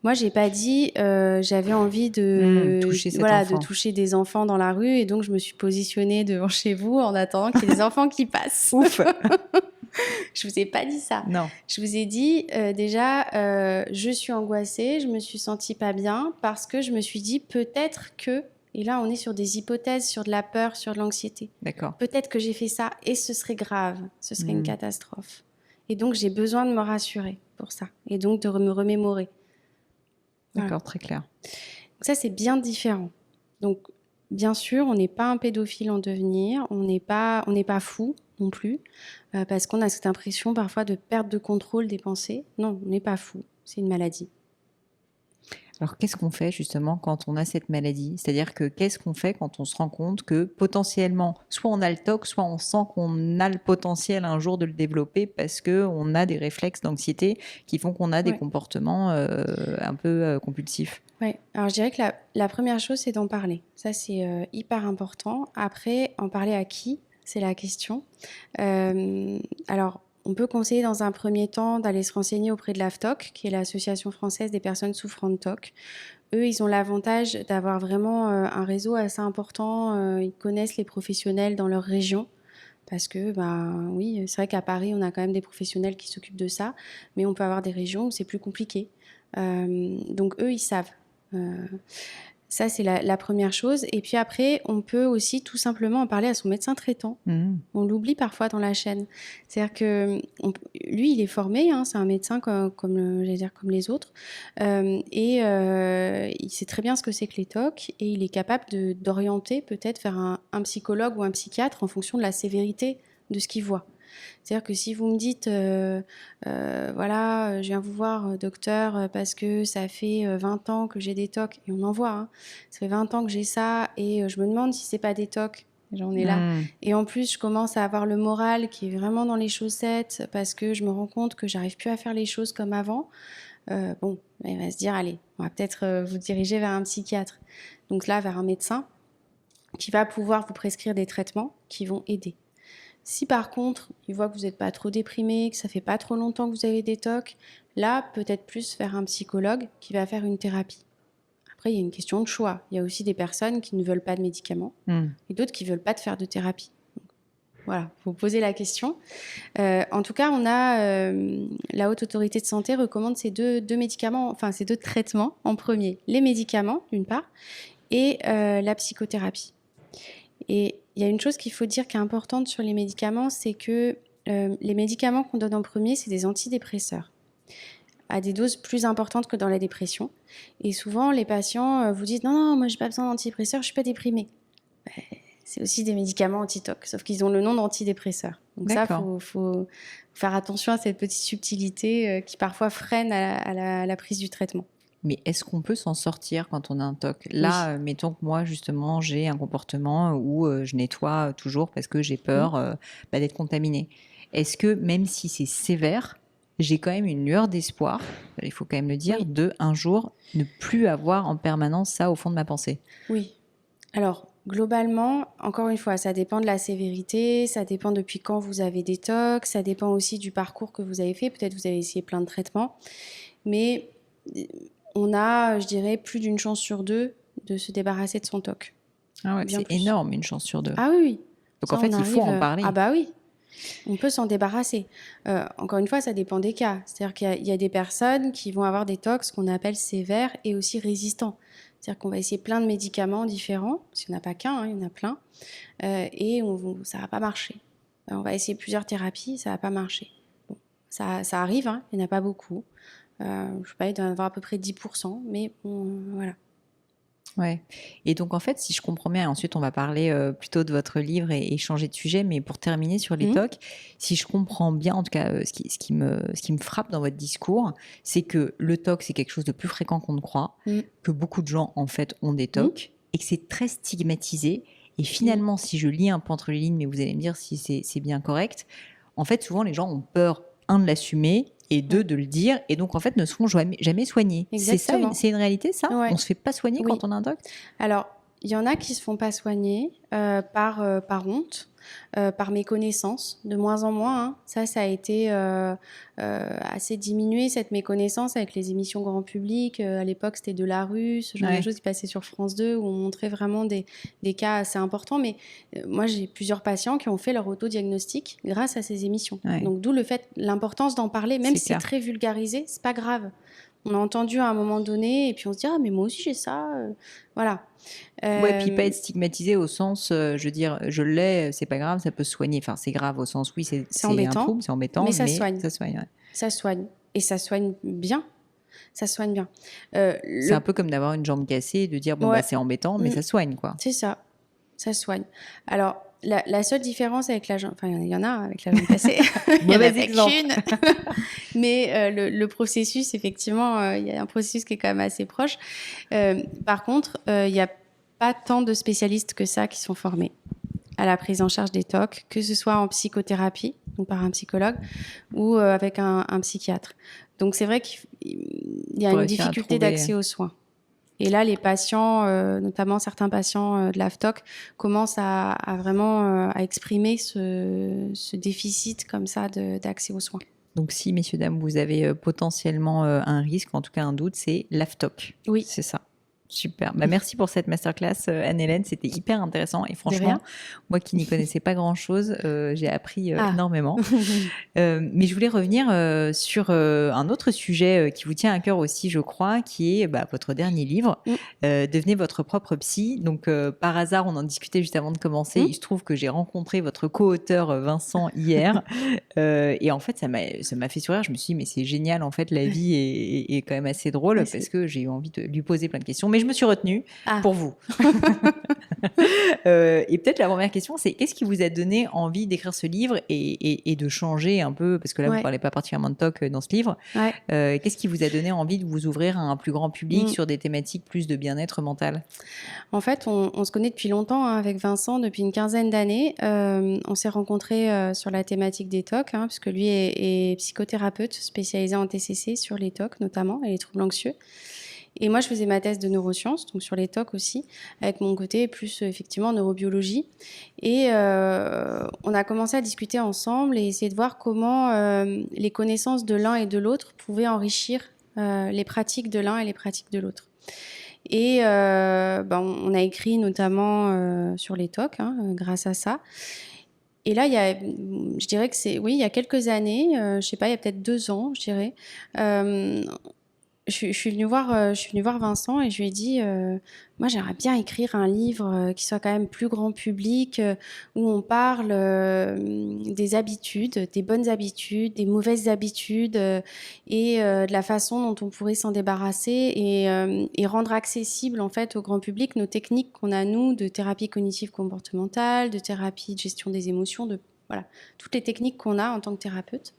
Moi, j'ai pas dit j'avais envie de toucher des enfants dans la rue et donc je me suis positionnée devant chez vous en attendant qu'il y ait des enfants qui passent. Ouf. Je vous ai pas dit ça. Non. Je vous ai dit déjà je suis angoissée, je me suis sentie pas bien parce que je me suis dit peut-être que, et là on est sur des hypothèses, sur de la peur, sur de l'anxiété. D'accord. Peut-être que j'ai fait ça et ce serait grave, ce serait une catastrophe. Et donc j'ai besoin de me rassurer pour ça et donc de me remémorer. D'accord, voilà. très clair. Donc ça, c'est bien différent. Donc, bien sûr, on n'est pas un pédophile en devenir, on n'est pas fou non plus, parce qu'on a cette impression parfois de perte de contrôle des pensées. Non, on n'est pas fou, c'est une maladie. Alors, qu'est-ce qu'on fait justement quand on a cette maladie? C'est-à-dire que qu'est-ce qu'on fait quand on se rend compte que potentiellement, soit on a le TOC, soit on sent qu'on a le potentiel un jour de le développer parce qu'on a des réflexes d'anxiété qui font qu'on a des comportements un peu compulsifs? Oui, alors je dirais que la première chose, c'est d'en parler. Ça, c'est hyper important. Après, en parler à qui? C'est la question. Alors, on peut conseiller dans un premier temps d'aller se renseigner auprès de l'AFTOC, qui est l'Association française des personnes souffrant de TOC. Eux, ils ont l'avantage d'avoir vraiment un réseau assez important. Ils connaissent les professionnels dans leur région. Parce que, oui, c'est vrai qu'à Paris, on a quand même des professionnels qui s'occupent de ça. Mais on peut avoir des régions où c'est plus compliqué. Donc, eux, ils savent. Ça, c'est la première chose. Et puis après, on peut aussi tout simplement en parler à son médecin traitant. On l'oublie parfois dans la chaîne. C'est-à-dire que lui, il est formé, hein, c'est un médecin comme les autres. Il sait très bien ce que c'est que les TOC et il est capable d'orienter peut-être vers un psychologue ou un psychiatre en fonction de la sévérité de ce qu'il voit. C'est-à-dire que si vous me dites, voilà, je viens vous voir, docteur, parce que ça fait 20 ans que j'ai des TOC, et on en voit, hein, ça fait 20 ans que j'ai ça, et je me demande si c'est pas des TOC, j'en ai là. Et en plus, je commence à avoir le moral qui est vraiment dans les chaussettes, parce que je me rends compte que j'arrive plus à faire les choses comme avant. Bon, il va se dire, allez, on va peut-être vous diriger vers un psychiatre. Donc là, vers un médecin qui va pouvoir vous prescrire des traitements qui vont aider. Si par contre, il voit que vous n'êtes pas trop déprimé, que ça fait pas trop longtemps que vous avez des TOC, là, peut-être plus vers un psychologue qui va faire une thérapie. Après, il y a une question de choix. Il y a aussi des personnes qui ne veulent pas de médicaments et d'autres qui ne veulent pas de faire de thérapie. Donc, voilà, il faut poser la question. En tout cas, on a la Haute Autorité de Santé recommande ces deux médicaments, enfin ces deux traitements en premier. Les médicaments, d'une part, et la psychothérapie. Et il y a une chose qu'il faut dire qui est importante sur les médicaments, c'est que les médicaments qu'on donne en premier, c'est des antidépresseurs, à des doses plus importantes que dans la dépression. Et souvent, les patients vous disent « Non, moi, j'ai pas besoin d'antidépresseurs, je suis pas déprimée. » C'est aussi des médicaments anti-TOC, sauf qu'ils ont le nom d'antidépresseurs. Donc ça, faut faire attention à cette petite subtilité qui parfois freine à la prise du traitement. Mais est-ce qu'on peut s'en sortir quand on a un TOC ? Là, mettons que moi, justement, j'ai un comportement où je nettoie toujours parce que j'ai peur d'être contaminée. Est-ce que, même si c'est sévère, j'ai quand même une lueur d'espoir, il faut quand même le dire, de un jour ne plus avoir en permanence ça au fond de ma pensée ? Oui. Alors, globalement, encore une fois, ça dépend de la sévérité, ça dépend depuis quand vous avez des TOC, ça dépend aussi du parcours que vous avez fait. Peut-être vous avez essayé plein de traitements. Mais on a, je dirais, plus d'une chance sur deux de se débarrasser de son TOC. Ah ouais, c'est énorme, une chance sur deux. Ah oui. Donc ça, en fait, il faut en parler. Ah bah oui, on peut s'en débarrasser. Encore une fois, ça dépend des cas. C'est-à-dire qu'il y a des personnes qui vont avoir des TOC qu'on appelle sévères et aussi résistants. C'est-à-dire qu'on va essayer plein de médicaments différents, parce qu'il n'y en a pas qu'un, il y en a plein, et ça ne va pas marcher. On va essayer plusieurs thérapies, ça ne va pas marcher. Bon, ça arrive, hein, il n'y en a pas beaucoup. Je ne sais pas, il doit y en avoir à peu près 10%, mais bon, voilà. Ouais. Et donc, en fait, si je comprends bien, ensuite, on va parler plutôt de votre livre et changer de sujet, mais pour terminer sur les TOC, si je comprends bien, en tout cas, ce qui me frappe dans votre discours, c'est que le TOC, c'est quelque chose de plus fréquent qu'on ne croit, que beaucoup de gens, en fait, ont des TOC, et que c'est très stigmatisé. Et finalement, si je lis un peu entre les lignes, mais vous allez me dire si c'est bien correct, en fait, souvent, les gens ont peur, de l'assumer, et deux, de le dire, et donc en fait ne seront jamais soignés. Exactement. C'est une réalité, ça ? Ouais. On se fait pas soigner quand on a un TOC ? Alors, il y en a qui se font pas soigner par honte, par méconnaissance, de moins en moins. Hein. Ça a été assez diminué, cette méconnaissance, avec les émissions grand public. À l'époque, c'était De la Rue, ce genre de choses qui passaient sur France 2, où on montrait vraiment des cas assez importants. Mais moi, j'ai plusieurs patients qui ont fait leur autodiagnostic grâce à ces émissions. Donc, d'où l'importance d'en parler, même si c'est très vulgarisé, c'est pas grave. On a entendu à un moment donné, et puis on se dit « Ah, mais moi aussi j'ai ça. » Voilà. Ouais, puis pas être stigmatisé au sens, je veux dire, je l'ai, c'est pas grave, ça peut se soigner. Enfin, c'est grave au sens, oui, c'est embêtant, un trouble, c'est embêtant, mais ça soigne. Ça soigne, ouais. Ça soigne. Et ça soigne bien. Ça soigne bien. C'est un peu comme d'avoir une jambe cassée et de dire, bon, bah, c'est embêtant, mais ça soigne, quoi. C'est ça. Ça soigne. Alors, la seule différence avec la jambe... Enfin, il y en a avec la jambe cassée. Il y en a avec une. Mais le processus, effectivement, il y a un processus qui est quand même assez proche. Par contre, il n'y a pas tant de spécialistes que ça qui sont formés à la prise en charge des TOC, que ce soit en psychothérapie, donc par un psychologue, ou avec un psychiatre. Donc, c'est vrai qu'il y a une difficulté d'accès aux soins. Et là, les patients, notamment certains patients de l'AFTOC, commencent à vraiment à exprimer ce déficit comme ça d'accès aux soins. Donc si, messieurs, dames, vous avez potentiellement un risque, en tout cas un doute, c'est l'AFTOC. Oui. C'est ça. Super. Bah, merci pour cette masterclass, Anne-Hélène. C'était hyper intéressant. Et franchement, moi qui n'y connaissais pas grand-chose, j'ai appris énormément. Mais je voulais revenir sur un autre sujet qui vous tient à cœur aussi, je crois, qui est votre dernier livre, Devenez votre propre psy. Donc, par hasard, on en discutait juste avant de commencer. Il se trouve que j'ai rencontré votre co-auteur Vincent hier. Et en fait, ça m'a fait sourire. Je me suis dit, mais c'est génial. En fait, la vie est quand même assez drôle parce que j'ai eu envie de lui poser plein de questions. Mais je me suis retenue pour vous. Et peut-être la première question, c'est qu'est-ce qui vous a donné envie d'écrire ce livre et de changer un peu, parce que là, vous ne parlez pas particulièrement de TOC dans ce livre. Qu'est-ce qui vous a donné envie de vous ouvrir à un plus grand public sur des thématiques plus de bien-être mental? En fait, on se connaît depuis longtemps avec Vincent, depuis une quinzaine d'années. On s'est rencontrés sur la thématique des TOC, puisque lui est psychothérapeute spécialisé en TCC sur les TOC notamment et les troubles anxieux. Et moi, je faisais ma thèse de neurosciences, donc sur les TOC aussi, avec mon côté plus effectivement neurobiologie. Et on a commencé à discuter ensemble et essayer de voir comment les connaissances de l'un et de l'autre pouvaient enrichir les pratiques de l'un et les pratiques de l'autre. Et on a écrit notamment sur les TOC grâce à ça. Et là, je dirais que il y a quelques années, je sais pas, il y a peut-être 2 ans, je dirais, je suis venue voir Vincent et je lui ai dit moi j'aimerais bien écrire un livre qui soit quand même plus grand public, où on parle des habitudes, des bonnes habitudes, des mauvaises habitudes et de la façon dont on pourrait s'en débarrasser et rendre accessible en fait au grand public nos techniques qu'on a nous de thérapie cognitive comportementale, de thérapie de gestion des émotions, voilà, toutes les techniques qu'on a en tant que thérapeute.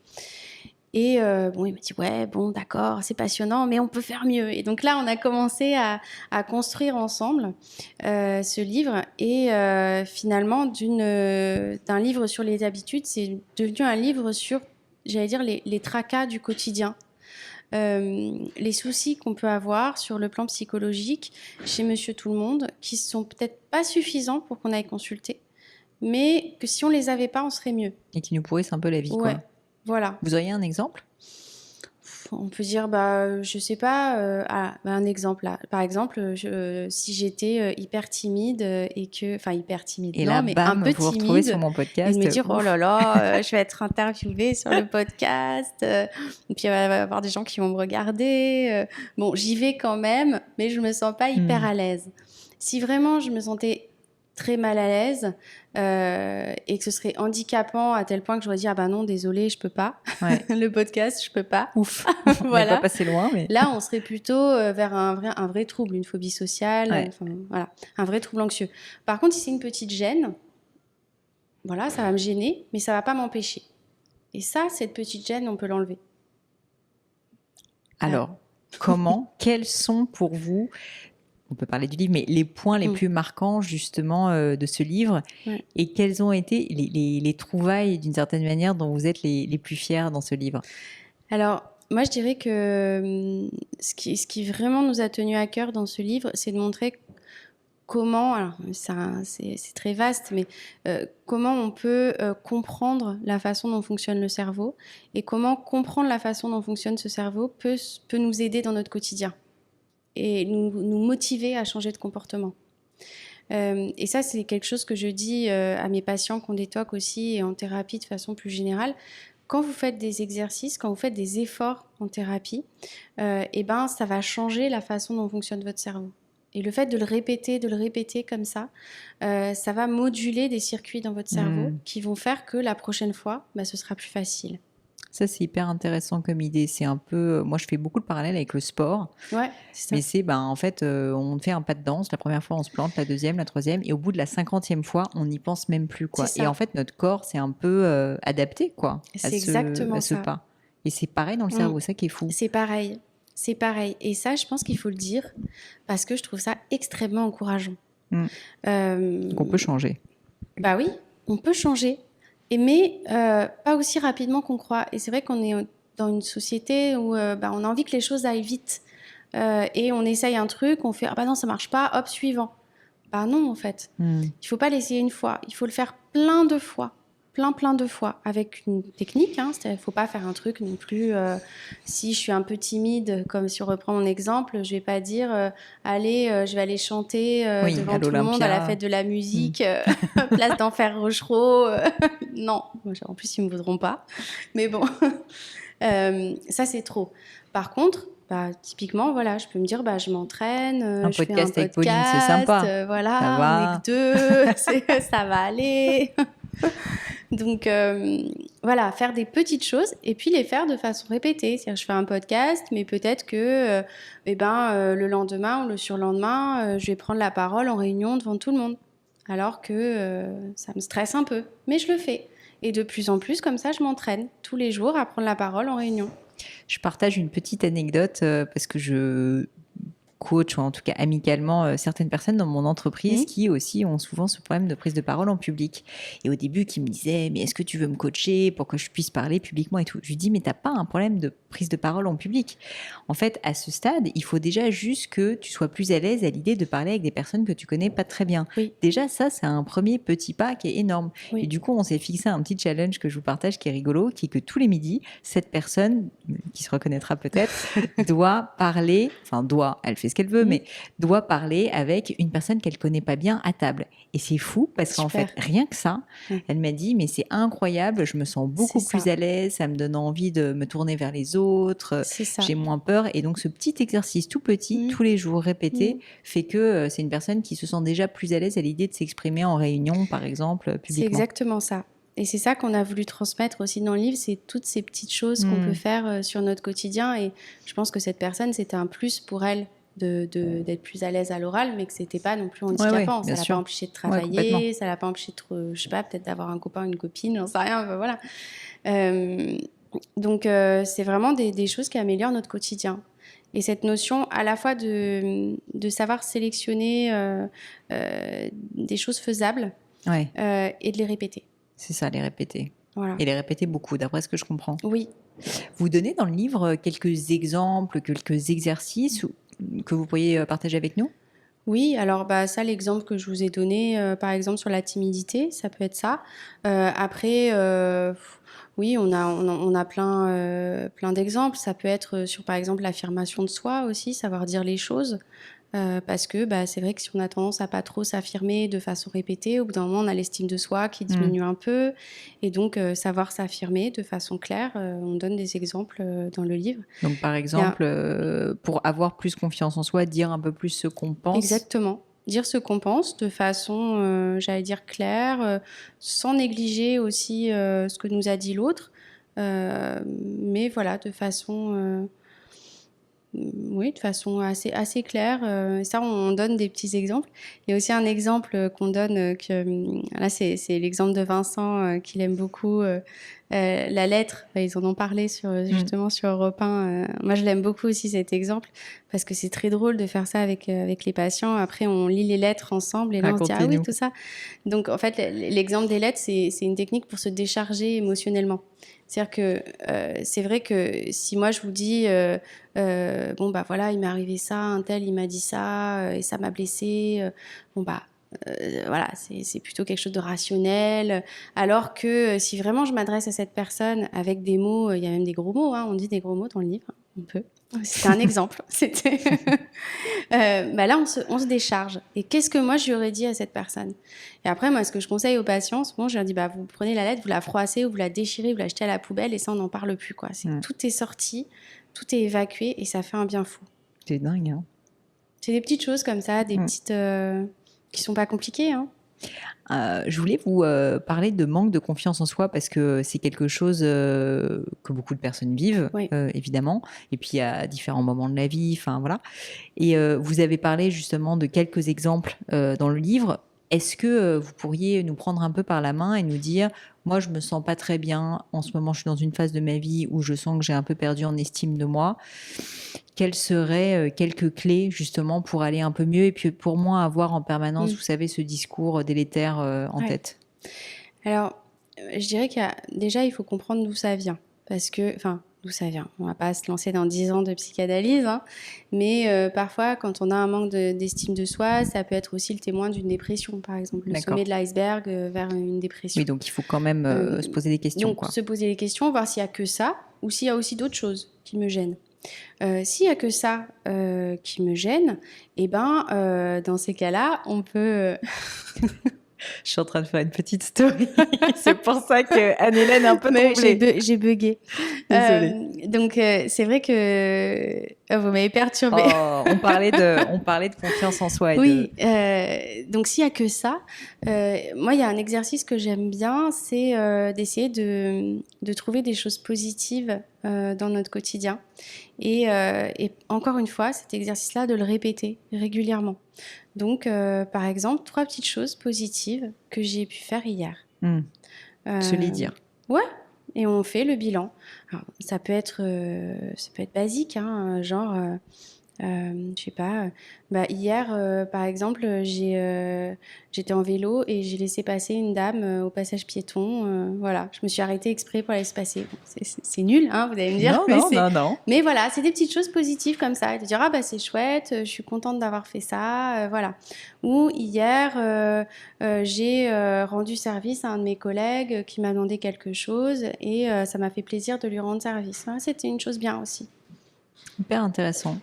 Et il m'a dit ouais, bon, d'accord, c'est passionnant, mais on peut faire mieux. Et donc là, on a commencé à construire ensemble ce livre. Et finalement, d'un livre sur les habitudes, c'est devenu un livre sur, j'allais dire, les tracas du quotidien. Les soucis qu'on peut avoir sur le plan psychologique chez Monsieur Tout-le-Monde, qui sont peut-être pas suffisants pour qu'on aille consulter, mais que si on les avait pas, on serait mieux. Et qui nous pourrissent un peu la vie, quoi. Voilà. Vous auriez un exemple ? On peut dire, je sais pas, un exemple là. Par exemple, si j'étais hyper timide hyper timide, et non, là, mais bam, un peu vous timide, retrouvez sur mon podcast. Et de me dire, oh là là, je vais être interviewée sur le podcast, et puis il va y avoir des gens qui vont me regarder. Bon, j'y vais quand même, mais je me sens pas hyper à l'aise. Si vraiment je me sentais très mal à l'aise et que ce serait handicapant à tel point que j'aurais dit ah ben non, désolée, je peux pas. Le podcast, je peux pas. Ouf. Voilà. On n'est pas passé loin, mais là on serait plutôt vers un vrai trouble, une phobie sociale, voilà, un vrai trouble anxieux. Par contre, si c'est une petite gêne, voilà, ça va me gêner, mais ça va pas m'empêcher. Et ça, cette petite gêne, on peut l'enlever. Alors, quels sont pour vous, on peut parler du livre, mais les points les plus marquants justement de ce livre, et quelles ont été les trouvailles d'une certaine manière dont vous êtes les plus fiers dans ce livre? Alors, moi je dirais que ce qui vraiment nous a tenu à cœur dans ce livre, c'est de montrer comment, alors c'est très vaste, mais comment on peut comprendre la façon dont fonctionne le cerveau et comment comprendre la façon dont fonctionne ce cerveau peut nous aider dans notre quotidien et nous motiver à changer de comportement. Et ça, c'est quelque chose que je dis à mes patients qui ont des TOC aussi et en thérapie de façon plus générale. Quand vous faites des exercices, quand vous faites des efforts en thérapie, ça va changer la façon dont fonctionne votre cerveau. Et le fait de le répéter comme ça, ça va moduler des circuits dans votre cerveau qui vont faire que la prochaine fois, ce sera plus facile. Ça, c'est hyper intéressant comme idée. C'est un peu... Moi, je fais beaucoup de parallèles avec le sport. Ouais, c'est ça. Mais c'est, en fait, on fait un pas de danse. La première fois, on se plante. La deuxième, la troisième. Et au bout de la 50e fois, on n'y pense même plus, quoi. Et en fait, notre corps s'est un peu adapté, quoi, à ce pas. Et c'est pareil dans le cerveau, ça qui est fou. C'est pareil. C'est pareil. Et ça, je pense qu'il faut le dire parce que je trouve ça extrêmement encourageant. Donc, on peut changer. Bah oui, on peut changer. Mais pas aussi rapidement qu'on croit. Et c'est vrai qu'on est dans une société où on a envie que les choses aillent vite. Et on essaye un truc, on fait « Ah bah non, ça marche pas, hop, suivant ». Bah non, en fait. Il faut pas l'essayer une fois. Il faut le faire plein de fois. Plein de fois. Avec une technique. Il ne faut pas faire un truc non plus... si je suis un peu timide, comme si on reprend mon exemple, je vais pas dire allez, je vais aller chanter devant tout le monde à la fête de la musique, place d'Enfer Rochereau. Non, en plus, ils ne me voudront pas. Mais bon, ça, c'est trop. Par contre... typiquement, voilà, je peux me dire, je m'entraîne, je fais un podcast avec Pauline, c'est sympa. Voilà, on est que 2, ça va aller. Donc, voilà, faire des petites choses et puis les faire de façon répétée. C'est-à-dire, je fais un podcast, mais peut-être que le lendemain ou le surlendemain, je vais prendre la parole en réunion devant tout le monde. Alors que ça me stresse un peu, mais je le fais. Et de plus en plus, comme ça, je m'entraîne tous les jours à prendre la parole en réunion. Je partage une petite anecdote parce que je coach, ou en tout cas amicalement, certaines personnes dans mon entreprise qui aussi ont souvent ce problème de prise de parole en public. Et au début, qui me disaient, mais est-ce que tu veux me coacher pour que je puisse parler publiquement et tout? Je lui dis, mais t'as pas un problème de prise de parole en public. En fait, à ce stade, il faut déjà juste que tu sois plus à l'aise à l'idée de parler avec des personnes que tu connais pas très bien. Oui. Déjà, ça, c'est un premier petit pas qui est énorme. Oui. Et du coup, on s'est fixé un petit challenge que je vous partage qui est rigolo, qui est que tous les midis, cette personne, qui se reconnaîtra peut-être, doit parler, elle fait ce qu'elle veut, mais doit parler avec une personne qu'elle connaît pas bien à table. Et c'est fou parce qu'en fait, rien que ça, elle m'a dit, mais c'est incroyable, je me sens beaucoup plus à l'aise, ça me donne envie de me tourner vers les autres, j'ai moins peur. Et donc, ce petit exercice tout petit, tous les jours répété, fait que c'est une personne qui se sent déjà plus à l'aise à l'idée de s'exprimer en réunion, par exemple, publiquement. C'est exactement ça. Et c'est ça qu'on a voulu transmettre aussi dans le livre, c'est toutes ces petites choses qu'on peut faire sur notre quotidien. Et je pense que cette personne, c'était un plus pour elle d'être plus à l'aise à l'oral, mais que c'était pas non plus handicapant. Ça l'a pas empêché de travailler, ça l'a pas empêché de, je sais pas, peut-être d'avoir un copain, une copine, j'en sais rien. Enfin, voilà. Donc c'est vraiment des choses qui améliorent notre quotidien. Et cette notion à la fois de savoir sélectionner des choses faisables et de les répéter. C'est ça, les répéter. Voilà. Et les répéter beaucoup, d'après ce que je comprends. Oui. Vous donnez dans le livre quelques exemples, quelques exercices que vous pourriez partager avec nous? Oui, alors ça, l'exemple que je vous ai donné, par exemple sur la timidité, ça peut être ça. Après, oui, on a plein d'exemples. Ça peut être sur, par exemple, l'affirmation de soi aussi, savoir dire les choses. Parce que c'est vrai que si on a tendance à pas trop s'affirmer de façon répétée, au bout d'un moment, on a l'estime de soi qui diminue un peu. Et donc, savoir s'affirmer de façon claire, on donne des exemples dans le livre. Donc, par exemple, pour avoir plus confiance en soi, dire un peu plus ce qu'on pense. Exactement. Dire ce qu'on pense de façon, j'allais dire, claire, sans négliger aussi ce que nous a dit l'autre. Mais voilà, de façon... Oui, de façon assez claire. Ça, on donne des petits exemples. Il y a aussi un exemple qu'on donne, là, c'est l'exemple de Vincent qu'il aime beaucoup. La lettre, ils en ont parlé justement sur Europe 1. Moi, je l'aime beaucoup aussi cet exemple parce que c'est très drôle de faire ça avec les patients. Après, on lit les lettres ensemble et là, on se dit « Ah oui, tout ça ». Donc, en fait, l'exemple des lettres, c'est une technique pour se décharger émotionnellement. C'est-à-dire que c'est vrai que si moi je vous dis voilà, il m'est arrivé ça, un tel il m'a dit ça et ça m'a blessé, voilà, c'est plutôt quelque chose de rationnel. Alors que si vraiment je m'adresse à cette personne avec des mots, il y a même des gros mots, hein, on dit des gros mots dans le livre, on peut. C'était un exemple. C'était là, on se décharge. Et qu'est-ce que moi, je lui aurais dit à cette personne? Et après, moi, ce que je conseille aux patients, souvent, je leur dis, vous prenez la lettre, vous la froissez ou vous la déchirez, vous la jetez à la poubelle et ça, on n'en parle plus, quoi. Tout est sorti, tout est évacué et ça fait un bien fou. C'est dingue, hein. C'est des petites choses comme ça, des petites... qui sont pas compliquées, hein. Je voulais vous parler de manque de confiance en soi parce que c'est quelque chose que beaucoup de personnes vivent, évidemment. Et puis, à différents moments de la vie, enfin voilà. Et vous avez parlé justement de quelques exemples dans le livre. Est-ce que vous pourriez nous prendre un peu par la main et nous dire, moi, je me sens pas très bien. En ce moment, je suis dans une phase de ma vie où je sens que j'ai un peu perdu en estime de moi. Quelles seraient quelques clés justement pour aller un peu mieux et puis pour moi avoir en permanence, vous savez, ce discours délétère en tête? Alors, je dirais déjà, il faut comprendre d'où ça vient. Parce que, d'où ça vient. On va pas se lancer dans 10 ans de psychanalyse, hein, mais parfois, quand on a un manque d'estime de soi, ça peut être aussi le témoin d'une dépression, par exemple, le sommet de l'iceberg vers une dépression. Oui, donc il faut quand même se poser des questions. Donc, se poser des questions, voir s'il y a que ça ou s'il y a aussi d'autres choses qui me gênent. S'il y a que ça qui me gêne, dans ces cas-là, on peut... Je suis en train de faire une petite story. C'est pour ça que Anne-Hélène est un peu troublée. J'ai bugué. Désolée. Donc, c'est vrai que Vous m'avez perturbée. Oh, on parlait de confiance en soi. Oui, donc s'il y a que ça, moi, il y a un exercice que j'aime bien, c'est d'essayer de trouver des choses positives dans notre quotidien. Et encore une fois, cet exercice-là, de le répéter régulièrement. Donc, par exemple, 3 petites choses positives que j'ai pu faire hier. Se les dire. Ouais. Et on fait le bilan. Alors, ça peut être basique, hein, genre, je sais pas. Hier, par exemple, j'étais en vélo et j'ai laissé passer une dame au passage piéton. Voilà, je me suis arrêtée exprès pour la laisser passer. Bon, c'est nul, hein, vous allez me dire. Non. Mais voilà, c'est des petites choses positives comme ça. Et de dire, ah bah c'est chouette, je suis contente d'avoir fait ça, voilà. Ou hier, j'ai rendu service à un de mes collègues qui m'a demandé quelque chose et ça m'a fait plaisir de lui rendre service. Hein, c'était une chose bien aussi. Hyper intéressant.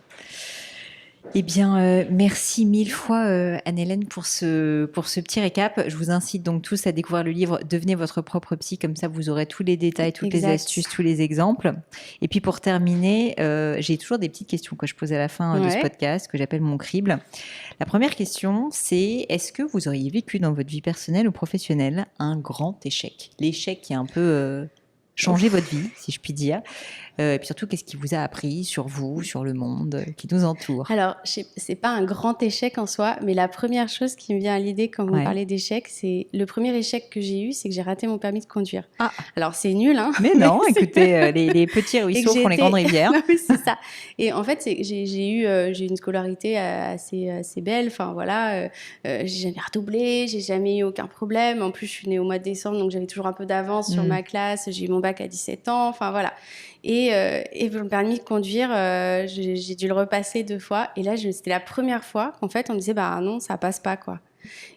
Eh bien, merci 1000 fois Anne-Hélène pour ce petit récap. Je vous incite donc tous à découvrir le livre Devenez votre propre psy, comme ça vous aurez tous les détails, toutes les astuces, tous les exemples. Et puis pour terminer, j'ai toujours des petites questions que je pose à la fin de ce podcast, que j'appelle mon crible. La première question, c'est est-ce que vous auriez vécu dans votre vie personnelle ou professionnelle un grand échec? L'échec qui a un peu changé votre vie, si je puis dire. Et puis surtout, qu'est-ce qui vous a appris sur vous, sur le monde qui nous entoure? Alors, c'est pas un grand échec en soi, mais la première chose qui me vient à l'idée quand vous parlez d'échec, c'est le premier échec que j'ai eu, c'est que j'ai raté mon permis de conduire. Ah. Alors, c'est nul, hein. Mais non, écoutez, les petits ruisseaux font les grandes rivières. Oui, c'est ça. Et en fait, j'ai une scolarité assez belle. Enfin, voilà, j'ai jamais redoublé, j'ai jamais eu aucun problème. En plus, je suis née au mois de décembre, donc j'avais toujours un peu d'avance sur ma classe. J'ai eu mon bac à 17 ans. Enfin, voilà. Et pour le permis de conduire, j'ai dû le repasser 2 fois. Et là, c'était la première fois qu'en fait, on me disait, bah non, ça passe pas, quoi.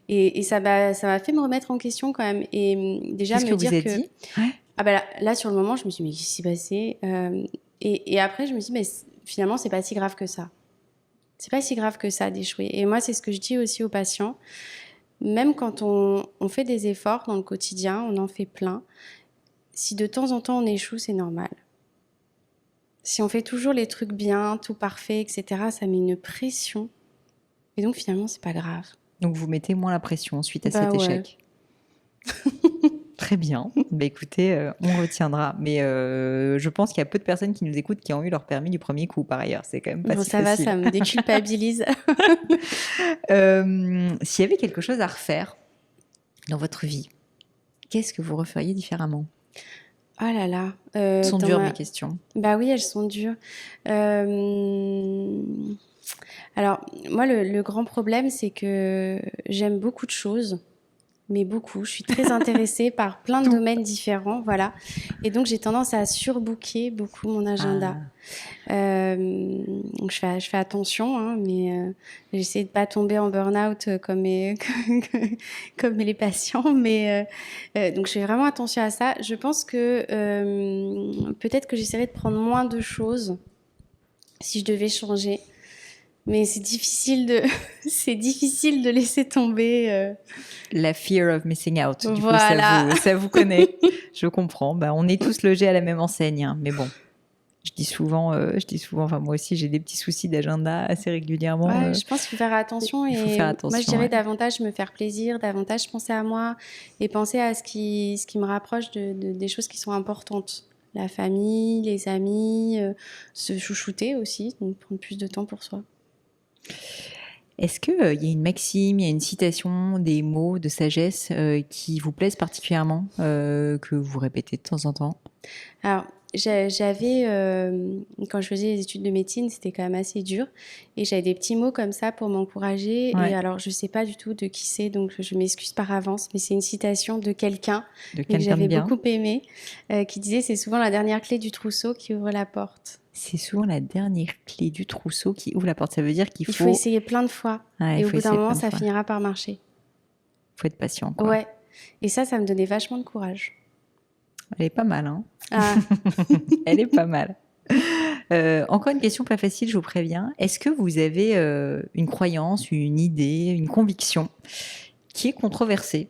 Et ça m'a fait me remettre en question quand même. Et déjà, Qu'est-ce me que dire vous avez dit? Ah bah là, sur le moment, je me suis dit, mais qu'est-ce qui s'est passé? Et après, je me suis dit, mais finalement, c'est pas si grave que ça. C'est pas si grave que ça d'échouer. Et moi, c'est ce que je dis aussi aux patients. Même quand on fait des efforts dans le quotidien, on en fait plein. Si de temps en temps on échoue, c'est normal. Si on fait toujours les trucs bien, tout parfait, etc., ça met une pression. Et donc, finalement, c'est pas grave. Donc, vous mettez moins la pression suite à cet échec. Très bien. Bah, écoutez, on retiendra. Mais je pense qu'il y a peu de personnes qui nous écoutent qui ont eu leur permis du premier coup, par ailleurs. C'est quand même pas si ça facile. va, ça me déculpabilise. S'il y avait quelque chose à refaire dans votre vie, qu'est-ce que vous referiez différemment? Oh là là. Elles sont dures, mes questions. Bah oui, elles sont dures. Alors, moi, le grand problème, c'est que j'aime beaucoup de choses, mais beaucoup. Je suis très intéressée par plein de domaines différents, voilà. Et donc, j'ai tendance à surbooker beaucoup mon agenda. Donc je fais attention, hein, mais j'essaie de pas tomber en burn-out comme les patients. Mais donc je fais vraiment attention à ça. Je pense que peut-être que j'essaierai de prendre moins de choses si je devais changer. Mais c'est difficile de laisser tomber. La fear of missing out. Du voilà. coup, ça vous connaît. Je comprends. Bah, on est tous logés à la même enseigne, hein, mais bon. Je dis souvent, enfin moi aussi j'ai des petits soucis d'agenda assez régulièrement. Ouais, je pense qu'il faut faire attention. Il faut faire attention. Moi, je dirais davantage me faire plaisir, davantage penser à moi et penser à ce qui me rapproche des choses qui sont importantes. La famille, les amis, se chouchouter aussi, donc prendre plus de temps pour soi. Est-ce qu'il y a une maxime, il y a une citation, des mots de sagesse qui vous plaisent particulièrement, que vous répétez de temps en temps? Alors, j'avais, quand je faisais les études de médecine, c'était quand même assez dur. Et j'avais des petits mots comme ça pour m'encourager. Ouais. Et alors, je ne sais pas du tout de qui c'est, donc je m'excuse par avance. Mais c'est une citation de quelqu'un que j'avais beaucoup aimé, qui disait « C'est souvent la dernière clé du trousseau qui ouvre la porte ». C'est souvent la dernière clé du trousseau qui ouvre la porte. Ça veut dire qu'il faut essayer plein de fois. Ouais, et au bout d'un moment, ça finira par marcher. Il faut être patient, quoi. Ouais. Et ça me donnait vachement de courage. Elle est pas mal, hein. Elle est pas mal. Encore une question pas facile, je vous préviens. Est-ce que vous avez une croyance, une idée, une conviction qui est controversée,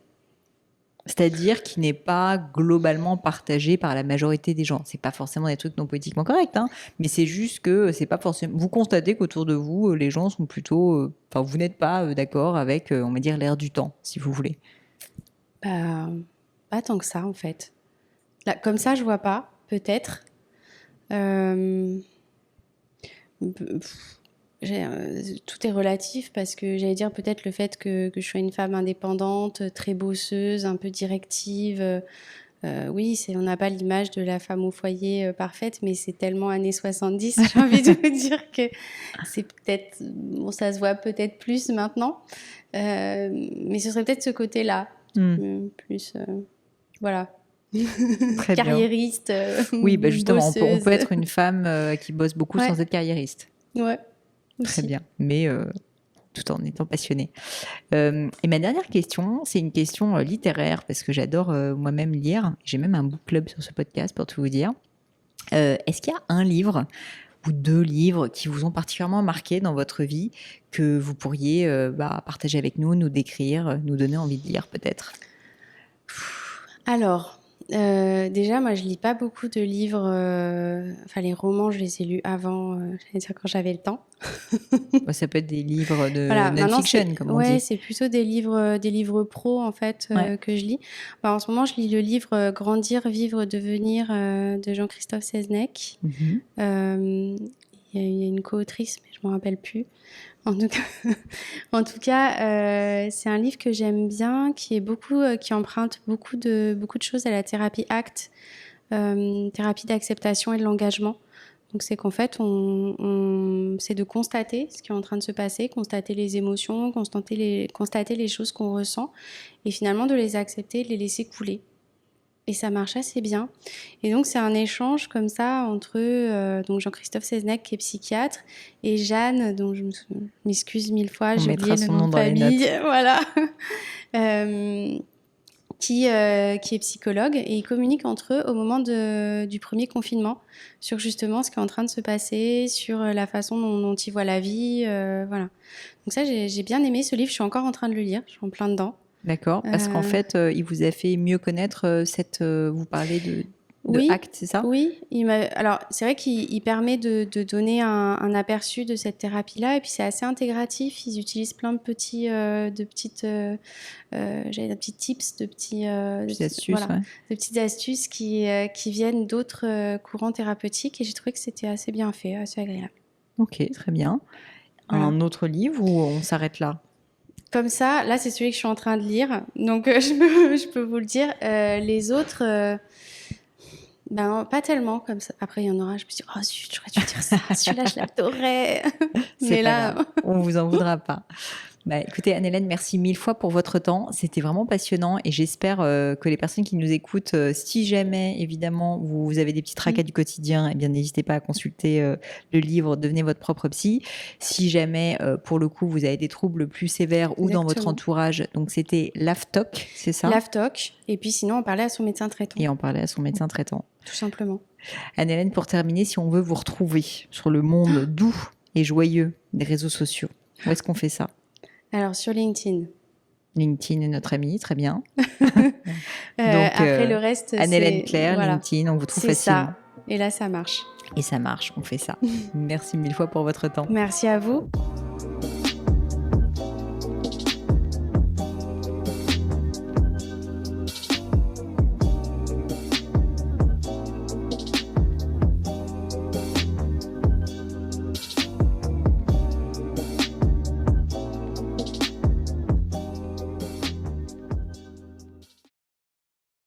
C'est-à-dire qui n'est pas globalement partagé par la majorité des gens. C'est pas forcément des trucs non politiquement corrects, hein, mais c'est juste que c'est pas forcément. Vous constatez qu'autour de vous, les gens sont plutôt. Enfin, vous n'êtes pas d'accord avec, on va dire, l'air du temps, si vous voulez. Pas tant que ça, en fait. Là, comme ça, je vois pas, peut-être. Euh, Tout est relatif parce que j'allais dire peut-être le fait que je sois une femme indépendante, très bosseuse, un peu directive. Oui, on n'a pas l'image de la femme au foyer parfaite, mais c'est tellement années 70, j'ai envie de vous dire que c'est peut-être, bon, ça se voit peut-être plus maintenant, mais ce serait peut-être ce côté-là, plus, voilà, Très bien. carriériste, Oui, bah justement, on peut bosseuse. être une femme qui bosse beaucoup Ouais, sans être carriériste. ouais, Très aussi. bien, mais tout en étant passionnée. Et ma dernière question, c'est une question littéraire, parce que j'adore moi-même lire. J'ai même un book club sur ce podcast, pour tout vous dire. Est-ce qu'il y a un livre ou deux livres qui vous ont particulièrement marqué dans votre vie, que vous pourriez partager avec nous, nous décrire, nous donner envie de lire peut-être? Alors, déjà, moi, je lis pas beaucoup de livres. Enfin, les romans, je les ai lus avant, j'allais dire quand j'avais le temps. Ça peut être des livres de Voilà, maintenant, non-fiction, comme on ouais, dit. c'est plutôt des livres pro, en fait, Ouais. que je lis. Bah, en ce moment, je lis le livre Grandir, vivre, devenir de Jean-Christophe Seznec. Mhm. Il y a une co-autrice, mais je me rappelle plus. En tout cas, c'est un livre que j'aime bien, qui emprunte beaucoup de choses à la thérapie ACT, thérapie d'acceptation et de l'engagement. Donc c'est qu'en fait, c'est de constater ce qui est en train de se passer, constater les émotions, constater les choses qu'on ressent, et finalement de les accepter, de les laisser couler. Et ça marche assez bien. Et donc, c'est un échange comme ça entre donc Jean-Christophe Seznec, qui est psychiatre, et Jeanne, dont je m'excuse mille fois, On j'ai mettra oublié le son nom nom de dans les famille. notes. Voilà. Euh, qui est psychologue. Et ils communiquent entre eux au moment du premier confinement sur justement ce qui est en train de se passer, sur la façon dont ils voient la vie. Voilà. Donc ça, j'ai bien aimé ce livre. Je suis encore en train de le lire. Je suis en plein dedans. D'accord, parce qu'en fait, il vous a fait mieux connaître vous parlez de Oui, ACT, c'est ça? oui. Alors, c'est vrai qu'il permet de donner un aperçu de cette thérapie-là, et puis c'est assez intégratif. Ils utilisent plein de j'allais dire, petits tips, Petites astuces, voilà, ouais. de petites astuces qui viennent d'autres courants thérapeutiques, et j'ai trouvé que c'était assez bien fait, assez agréable. Ok, très bien. Voilà. Un autre livre ou on s'arrête là? Comme ça, là, c'est celui que je suis en train de lire, donc je peux vous le dire. Les autres. Ben, pas tellement comme ça. Après, il y en aura, je me suis dit, oh zut, j'aurais dû dire ça. Celui-là, je l'adorais. C'est Mais pas là, grave, on vous en voudra pas. Bah, écoutez, Anne-Hélène, merci mille fois pour votre temps. C'était vraiment passionnant et j'espère que les personnes qui nous écoutent, si jamais, évidemment, vous avez des petits tracas du quotidien, eh bien, n'hésitez pas à consulter le livre Devenez votre propre psy. Si jamais, pour le coup, vous avez des troubles plus sévères ou dans votre exactement. entourage, donc c'était l'AFTOC, c'est ça? L'AFTOC. Et puis sinon, on parlait à son médecin traitant. Et en parler à son médecin traitant. Tout simplement. Anne-Hélène, pour terminer, si on veut vous retrouver sur le monde doux et joyeux des réseaux sociaux, où est-ce qu'on fait ça? Alors, sur LinkedIn. LinkedIn est notre ami, très bien. Après, le reste, Anne-Hélène c'est... Claire, Voilà. LinkedIn, on vous trouve C'est facilement. ça. Et là, ça marche. Et ça marche, on fait ça. Merci mille fois pour votre temps. Merci à vous.